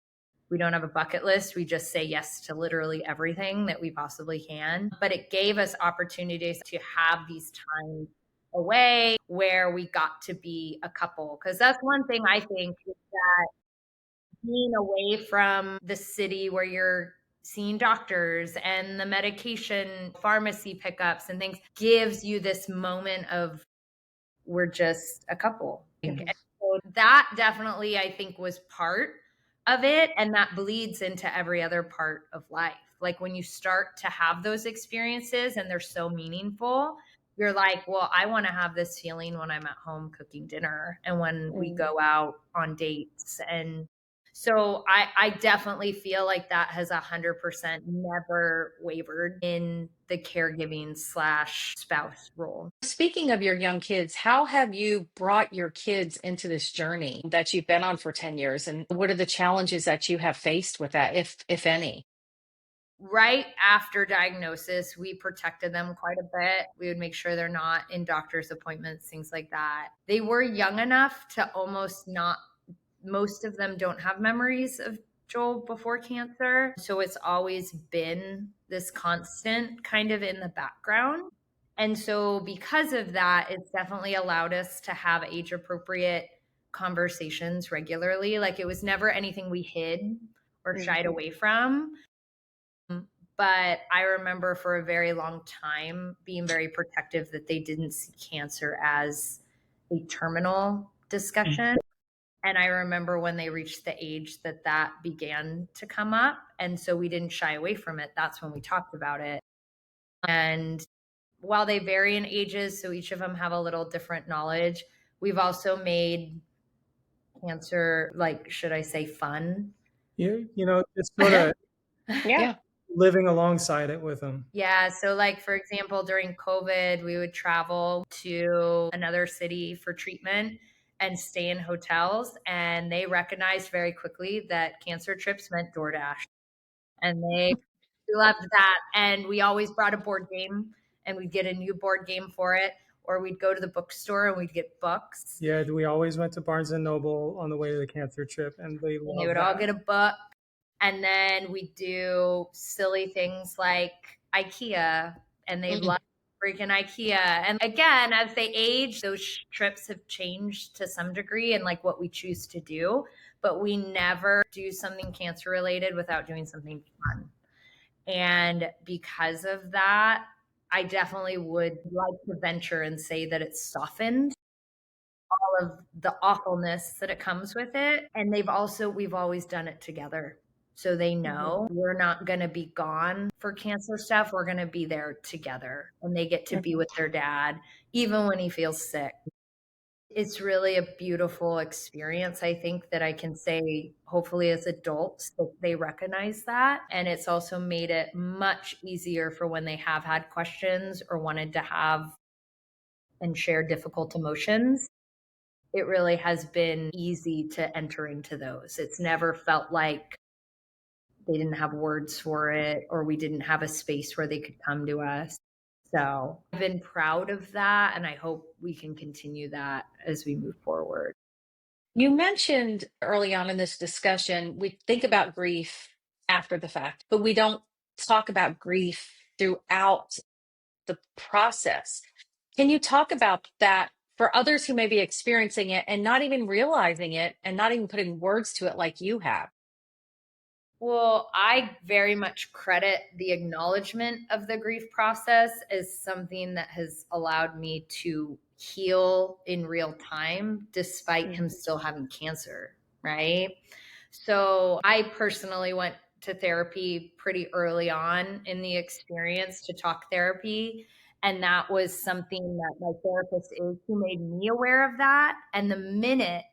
Speaker 4: we don't have a bucket list. We just say yes to literally everything that we possibly can. But it gave us opportunities to have these times away where we got to be a couple. Because that's one thing I think is that being away from the city where you're seeing doctors and the medication pharmacy pickups and things gives you this moment of we're just a couple. And so that definitely, I think, was part of it. And that bleeds into every other part of life. Like when you start to have those experiences and they're so meaningful, you're like, well, I want to have this feeling when I'm at home cooking dinner and when we go out on dates. And so I definitely feel like that has 100% never wavered in the caregiving / spouse role.
Speaker 2: Speaking of your young kids, how have you brought your kids into this journey that you've been on for 10 years? And what are the challenges that you have faced with that, if any?
Speaker 4: Right after diagnosis, we protected them quite a bit. We would make sure they're not in doctor's appointments, things like that. They were young enough to almost not, most of them don't have memories of Joel before cancer. So it's always been this constant kind of in the background. And so because of that, it's definitely allowed us to have age appropriate conversations regularly. Like it was never anything we hid or shied away from. But I remember for a very long time being very protective that they didn't see cancer as a terminal discussion. And I remember when they reached the age that that began to come up. And so we didn't shy away from it. That's when we talked about it. And while they vary in ages, so each of them have a little different knowledge, we've also made cancer, like, should I say fun?
Speaker 3: It's sort of
Speaker 2: Yeah.
Speaker 3: living alongside it with them.
Speaker 4: Yeah. So, like, for example, during COVID, we would travel to another city for treatment and stay in hotels. And they recognized very quickly that cancer trips meant DoorDash. And they loved that. And we always brought a board game and we'd get a new board game for it. Or we'd go to the bookstore and we'd get books.
Speaker 3: Yeah, we always went to Barnes and Noble on the way to the cancer trip, and they
Speaker 4: would all get a book. And then we do silly things like IKEA, and they love freaking IKEA. And again, as they age, those trips have changed to some degree and like what we choose to do, but we never do something cancer related without doing something fun. And because of that, I definitely would like to venture and say that it's softened all of the awfulness that it comes with it. And we've always done it together. So they know we're not going to be gone for cancer stuff. We're going to be there together. And they get to be with their dad, even when he feels sick. It's really a beautiful experience. I think that I can say, hopefully as adults, that they recognize that. And it's also made it much easier for when they have had questions or wanted to have and share difficult emotions. It really has been easy to enter into those. It's never felt like they didn't have words for it or we didn't have a space where they could come to us. So I've been proud of that, and I hope we can continue that as we move forward.
Speaker 2: You mentioned early on in this discussion, we think about grief after the fact, but we don't talk about grief throughout the process. Can you talk about that for others who may be experiencing it and not even realizing it and not even putting words to it like you have?
Speaker 4: Well, I very much credit the acknowledgement of the grief process as something that has allowed me to heal in real time, despite him still having cancer, right? So I personally went to therapy pretty early on in the experience, to talk therapy. And that was something that my therapist is, who made me aware of that. And the minute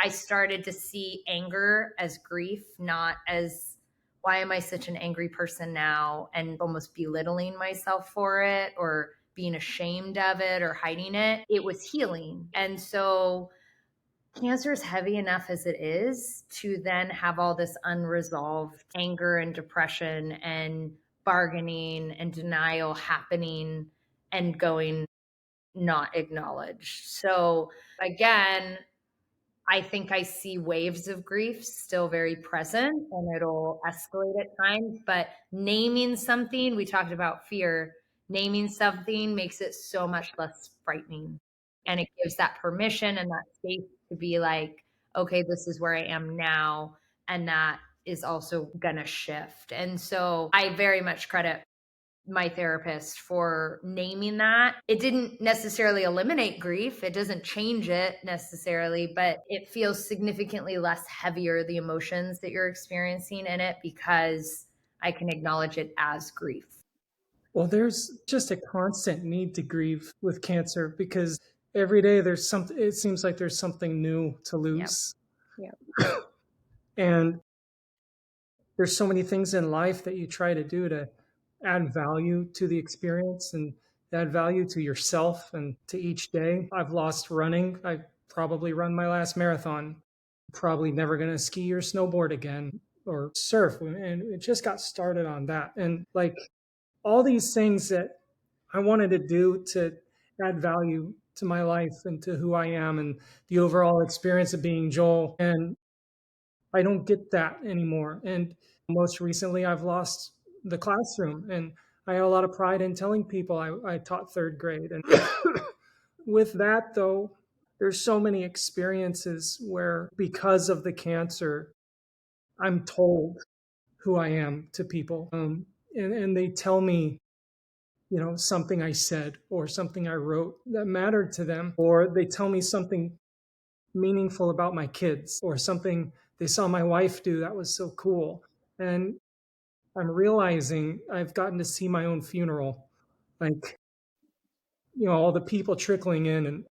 Speaker 4: I started to see anger as grief, not as, why am I such an angry person now? And almost belittling myself for it or being ashamed of it or hiding it, it was healing. And so cancer is heavy enough as it is to then have all this unresolved anger and depression and bargaining and denial happening and going not acknowledged. So again, I think I see waves of grief still very present, and it'll escalate at times. But naming something, we talked about fear, naming something makes it so much less frightening. And it gives that permission and that space to be like, okay, this is where I am now. And that is also going to shift. And so I very much credit my therapist for naming that. It didn't necessarily eliminate grief. It doesn't change it necessarily, but it feels significantly less heavier, the emotions that you're experiencing in it, because I can acknowledge it as grief.
Speaker 3: Well, there's just a constant need to grieve with cancer because every day there's something, it seems like there's something new to lose.
Speaker 5: Yep.
Speaker 3: And there's so many things in life that you try to do to add value to the experience and add value to yourself and to each day. I've lost running. I probably run my last marathon. Probably never going to ski or snowboard again or surf. And it just got started on that. And like all these things that I wanted to do to add value to my life and to who I am and the overall experience of being Joel. And I don't get that anymore. And most recently, I've lost the classroom. And I had a lot of pride in telling people I taught third grade. And with that, though, there's so many experiences where, because of the cancer, I'm told who I am to people. And they tell me, something I said or something I wrote that mattered to them, or they tell me something meaningful about my kids or something they saw my wife do that was so cool. And I'm realizing I've gotten to see my own funeral, like, all the people trickling in, and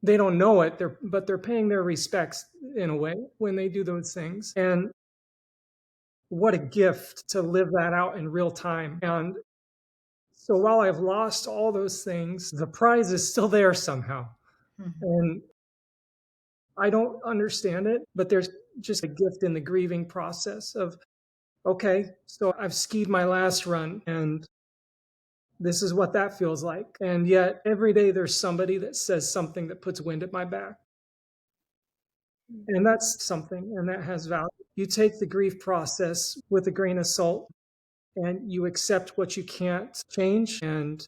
Speaker 3: they don't know it, but they're paying their respects in a way when they do those things. And what a gift to live that out in real time. And so while I've lost all those things, the prize is still there somehow. Mm-hmm. And I don't understand it, but there's just a gift in the grieving process of, okay, so I've skied my last run and this is what that feels like. And yet every day there's somebody that says something that puts wind at my back. And that's something, and that has value. You take the grief process with a grain of salt and you accept what you can't change and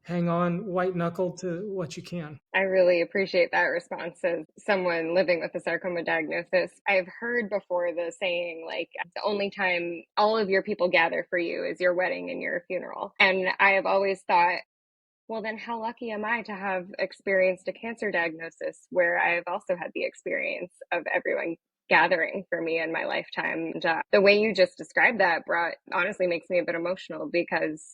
Speaker 3: hang on white knuckle to what you can.
Speaker 5: I really appreciate that response as someone living with a sarcoma diagnosis. I've heard before the saying, like, the only time all of your people gather for you is your wedding and your funeral. And I have always thought, well, then how lucky am I to have experienced a cancer diagnosis where I've also had the experience of everyone gathering for me in my lifetime. And the way you just described that honestly makes me a bit emotional because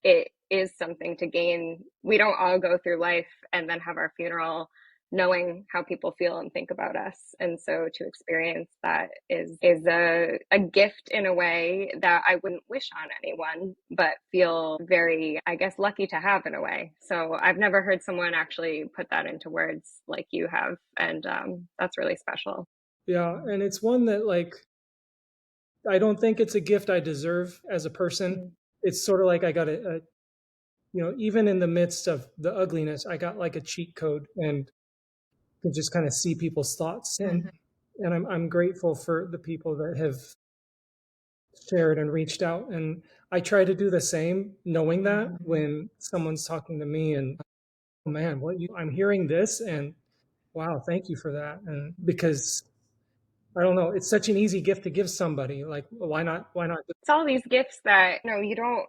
Speaker 5: it is something to gain. We don't all go through life and then have our funeral knowing how people feel and think about us. And so to experience that is a gift in a way that I wouldn't wish on anyone, but feel very, I guess, lucky to have in a way. So I've never heard someone actually put that into words like you have. And that's really special.
Speaker 3: Yeah. And it's one that, like, I don't think it's a gift I deserve as a person. Mm-hmm. It's sort of like I got even in the midst of the ugliness, I got like a cheat code and can just kind of see people's thoughts. And I'm grateful for the people that have shared and reached out. And I try to do the same, knowing that when someone's talking to me and, oh man, I'm hearing this and wow, thank you for that. And because I don't know, it's such an easy gift to give somebody. Like, why not?
Speaker 5: It's all these gifts that, you don't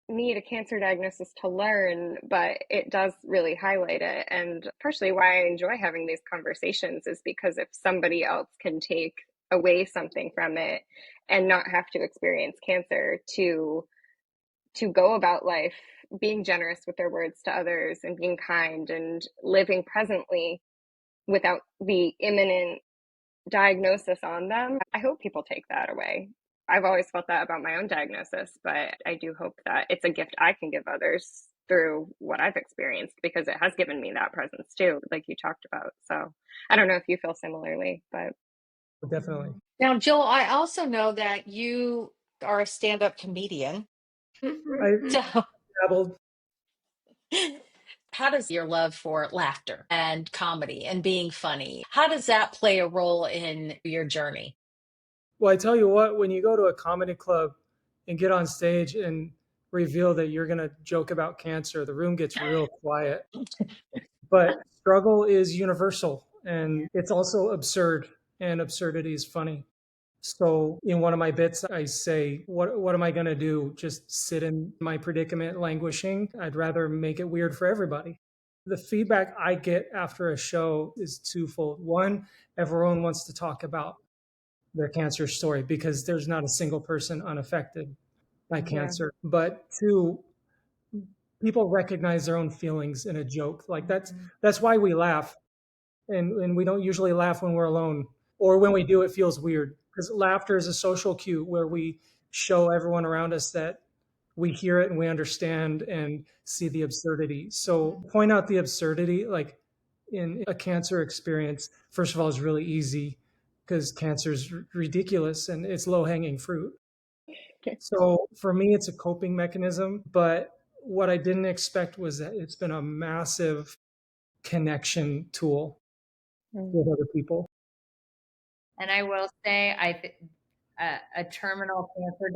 Speaker 5: need a cancer diagnosis to learn, but it does really highlight it. And partially why I enjoy having these conversations is because if somebody else can take away something from it and not have to experience cancer to go about life being generous with their words to others and being kind and living presently without the imminent diagnosis on them, I hope people take that away. I've always felt that about my own diagnosis, but I do hope that it's a gift I can give others through what I've experienced because it has given me that presence too, like you talked about. So I don't know if you feel similarly, but.
Speaker 3: Definitely.
Speaker 2: Now, Joel, I also know that you are a stand-up comedian.
Speaker 3: I dabbled.
Speaker 2: How does your love for laughter and comedy and being funny, how does that play a role in your journey?
Speaker 3: Well, I tell you what, when you go to a comedy club and get on stage and reveal that you're going to joke about cancer, the room gets real quiet. But struggle is universal and it's also absurd, and absurdity is funny. So in one of my bits, I say, what am I going to do? Just sit in my predicament languishing? I'd rather make it weird for everybody. The feedback I get after a show is twofold. One, everyone wants to talk about their cancer story because there's not a single person unaffected. by cancer. But two, people recognize their own feelings in a joke. Like that's why we laugh. And we don't usually laugh when we're alone, or when we do, it feels weird, because laughter is a social cue where we show everyone around us that we hear it and we understand and see the absurdity. So point out the absurdity, like in a cancer experience, first of all, is really easy because cancer is ridiculous and it's low hanging fruit. So for me, it's a coping mechanism. But what I didn't expect was that it's been a massive connection tool with other people.
Speaker 4: And I will say, a terminal cancer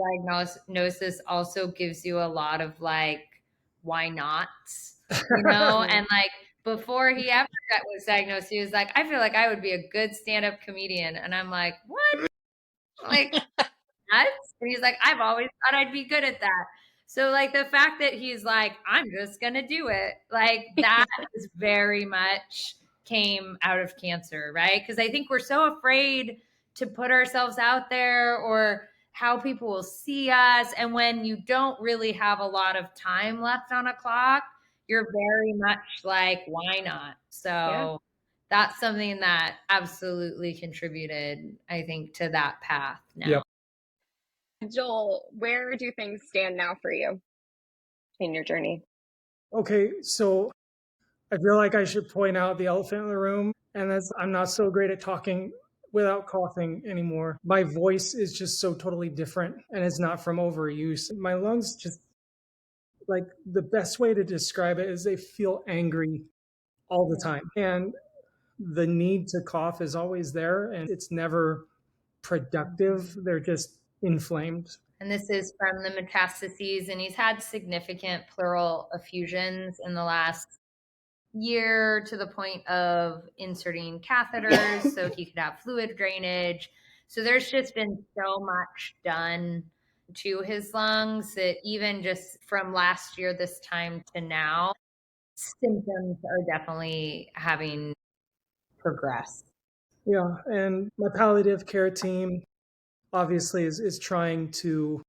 Speaker 4: diagnosis also gives you a lot of like, why nots, you know? And like before he ever was diagnosed, he was like, I feel like I would be a good stand-up comedian. And I'm like, what? Like, nuts? And he's like, I've always thought I'd be good at that. So like the fact that he's like, I'm just gonna do it, like that is very much came out of cancer, right? Because I think we're so afraid to put ourselves out there or how people will see us. And when you don't really have a lot of time left on a clock, you're very much like, why not? So that's something that absolutely contributed, I think, to that path now.
Speaker 3: Yep.
Speaker 5: Joel, where do things stand now for you in your journey?
Speaker 3: Okay, so I feel like I should point out the elephant in the room, and that's I'm not so great at talking without coughing anymore. My voice is just so totally different, and it's not from overuse. My lungs just, like, the best way to describe it is they feel angry all the time. And the need to cough is always there, and it's never productive. They're just inflamed.
Speaker 4: And this is from the metastases, and he's had significant pleural effusions in the last year to the point of inserting catheters so he could have fluid drainage. So there's just been so much done to his lungs that even just from last year, this time to now, symptoms are definitely having progressed.
Speaker 3: Yeah, and my palliative care team obviously is trying to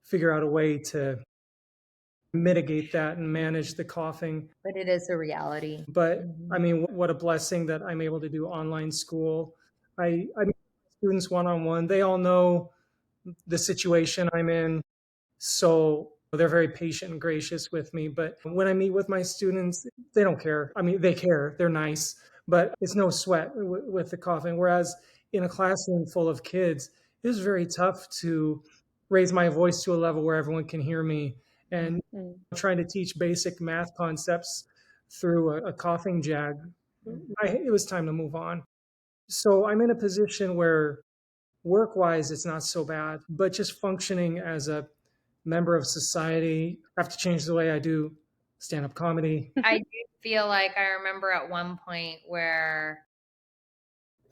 Speaker 3: figure out a way to mitigate that and manage the coughing.
Speaker 4: But it is a reality.
Speaker 3: But I mean, what a blessing that I'm able to do online school. I meet students one-on-one. They all know the situation I'm in, so they're very patient and gracious with me. But when I meet with my students, they don't care. I mean, they care. They're nice, but it's no sweat with the coughing. Whereas in a classroom full of kids, it was very tough to raise my voice to a level where everyone can hear me. And trying to teach basic math concepts through a coughing jag, it was time to move on. So I'm in a position where work-wise, it's not so bad, but just functioning as a member of society, I have to change the way I do stand-up comedy.
Speaker 4: I do feel like I remember at one point where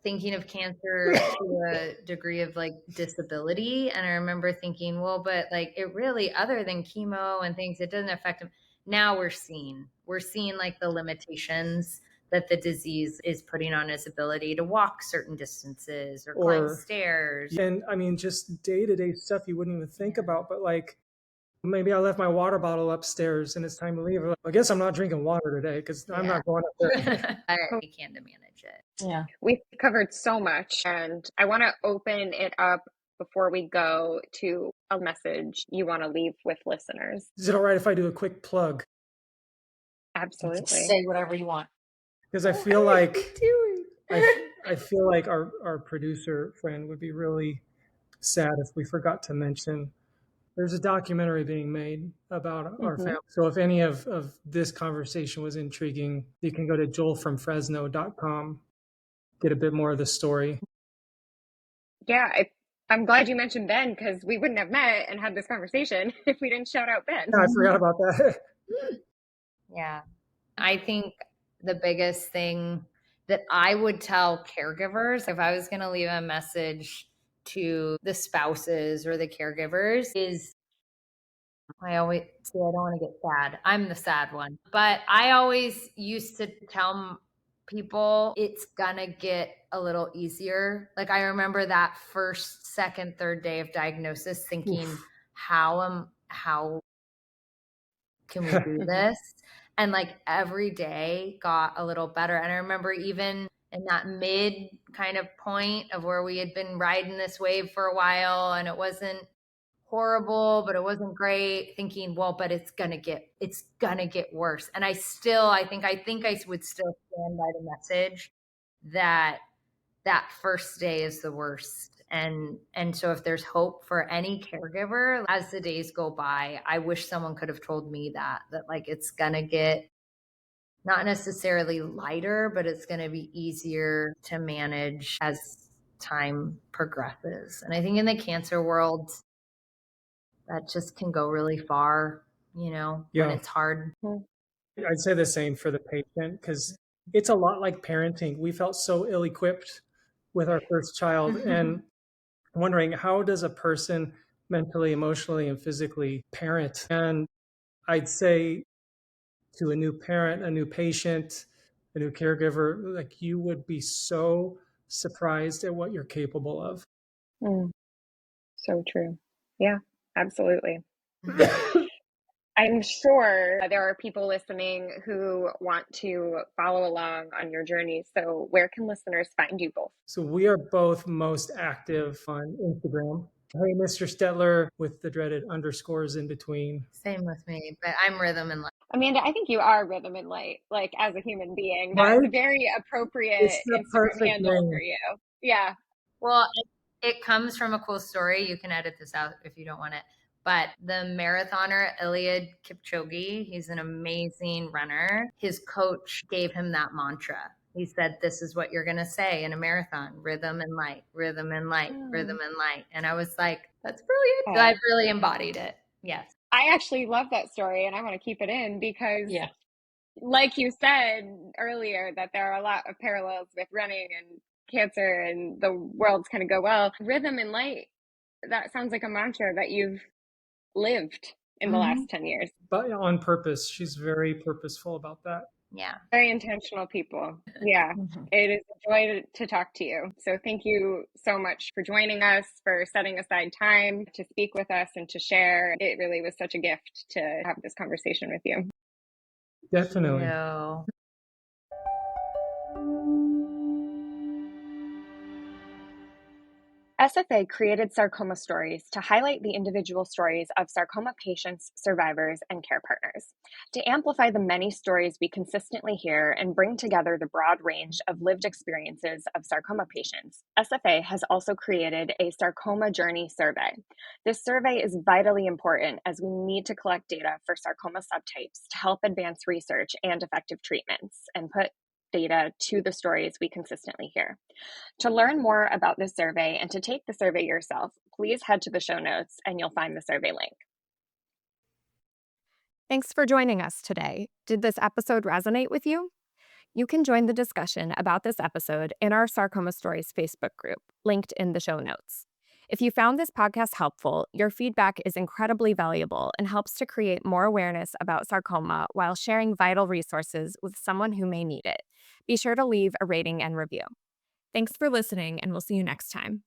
Speaker 4: thinking of cancer to a degree of like disability. And I remember thinking, well, but like it really, other than chemo and things, it doesn't affect him. Now we're seeing like the limitations that the disease is putting on his ability to walk certain distances or climb stairs.
Speaker 3: And I mean, just day-to-day stuff you wouldn't even think about, but like maybe I left my water bottle upstairs and it's time to leave. I guess I'm not drinking water today because I'm not going up there.
Speaker 4: I can to manage it.
Speaker 2: Yeah.
Speaker 5: We've covered so much, and I want to open it up before we go to a message you want to leave with listeners.
Speaker 3: Is it all right if I do a quick plug?
Speaker 5: Absolutely.
Speaker 2: Say whatever you want.
Speaker 3: Because I feel like I feel like our producer friend would be really sad if we forgot to mention there's a documentary being made about our family. So if any of this conversation was intriguing, you can go to joelfromfresno.com, get a bit more of the story.
Speaker 5: Yeah, I'm glad you mentioned Ben, because we wouldn't have met and had this conversation if we didn't shout out Ben.
Speaker 3: No, I forgot about that.
Speaker 4: Yeah. I think the biggest thing that I would tell caregivers, if I was going to leave a message to the spouses or the caregivers, is I always say, I don't want to get sad. I'm the sad one. But I always used to tell people it's gonna get a little easier. Like I remember that first, second, third day of diagnosis thinking,
Speaker 6: how can we do this? And like every day got a little better. And I remember even in that mid kind of point of where we had been riding this wave for a while and it wasn't horrible, but it wasn't great, thinking, well, but it's gonna get worse. And I think I would still stand by the message that that first day is the worst. And so if there's hope for any caregiver as the days go by, I wish someone could have told me that like it's gonna get not necessarily lighter, but it's gonna be easier to manage as time progresses. And I think in the cancer world, that just can go really far, when it's hard.
Speaker 3: I'd say the same for the patient because it's a lot like parenting. We felt so ill-equipped with our first child and wondering how does a person mentally, emotionally, and physically parent? And I'd say to a new parent, a new patient, a new caregiver, like you would be so surprised at what you're capable of.
Speaker 5: So true. Yeah, absolutely. I'm sure there are people listening who want to follow along on your journey. So where can listeners find you both?
Speaker 3: So we are both most active on Instagram. Hey, Mr. Stetler with the dreaded underscores in between.
Speaker 6: Same with me, but I'm Rhythm and Light.
Speaker 5: Amanda, I think you are Rhythm and Light, like as a human being.
Speaker 3: Right?
Speaker 5: That's a very appropriate Instagram handle for you. Yeah.
Speaker 6: Well, it comes from a cool story. You can edit this out if you don't want it. But the marathoner, Eliud Kipchoge, he's an amazing runner. His coach gave him that mantra. He said, this is what you're going to say in a marathon, rhythm and light, rhythm and light, rhythm and light. And I was like, that's brilliant. So I've really embodied it. Yes.
Speaker 5: I actually love that story and I want to keep it in because like you said earlier, that there are a lot of parallels with running and cancer and the world's kind of go well. Rhythm and light, that sounds like a mantra that you've lived in the last 10 years.
Speaker 3: But on purpose. She's very purposeful about that.
Speaker 6: Yeah.
Speaker 5: Very intentional people. Yeah. It is a joy to talk to you. So thank you so much for joining us, for setting aside time to speak with us and to share. It really was such a gift to have this conversation with you.
Speaker 3: Definitely.
Speaker 5: SFA created Sarcoma Stories to highlight the individual stories of sarcoma patients, survivors, and care partners. To amplify the many stories we consistently hear and bring together the broad range of lived experiences of sarcoma patients, SFA has also created a Sarcoma Journey survey. This survey is vitally important as we need to collect data for sarcoma subtypes to help advance research and effective treatments and put data to the stories we consistently hear. To learn more about this survey and to take the survey yourself, please head to the show notes and you'll find the survey link.
Speaker 1: Thanks for joining us today. Did this episode resonate with you? You can join the discussion about this episode in our Sarcoma Stories Facebook group, linked in the show notes. If you found this podcast helpful, your feedback is incredibly valuable and helps to create more awareness about sarcoma while sharing vital resources with someone who may need it. Be sure to leave a rating and review. Thanks for listening, and we'll see you next time.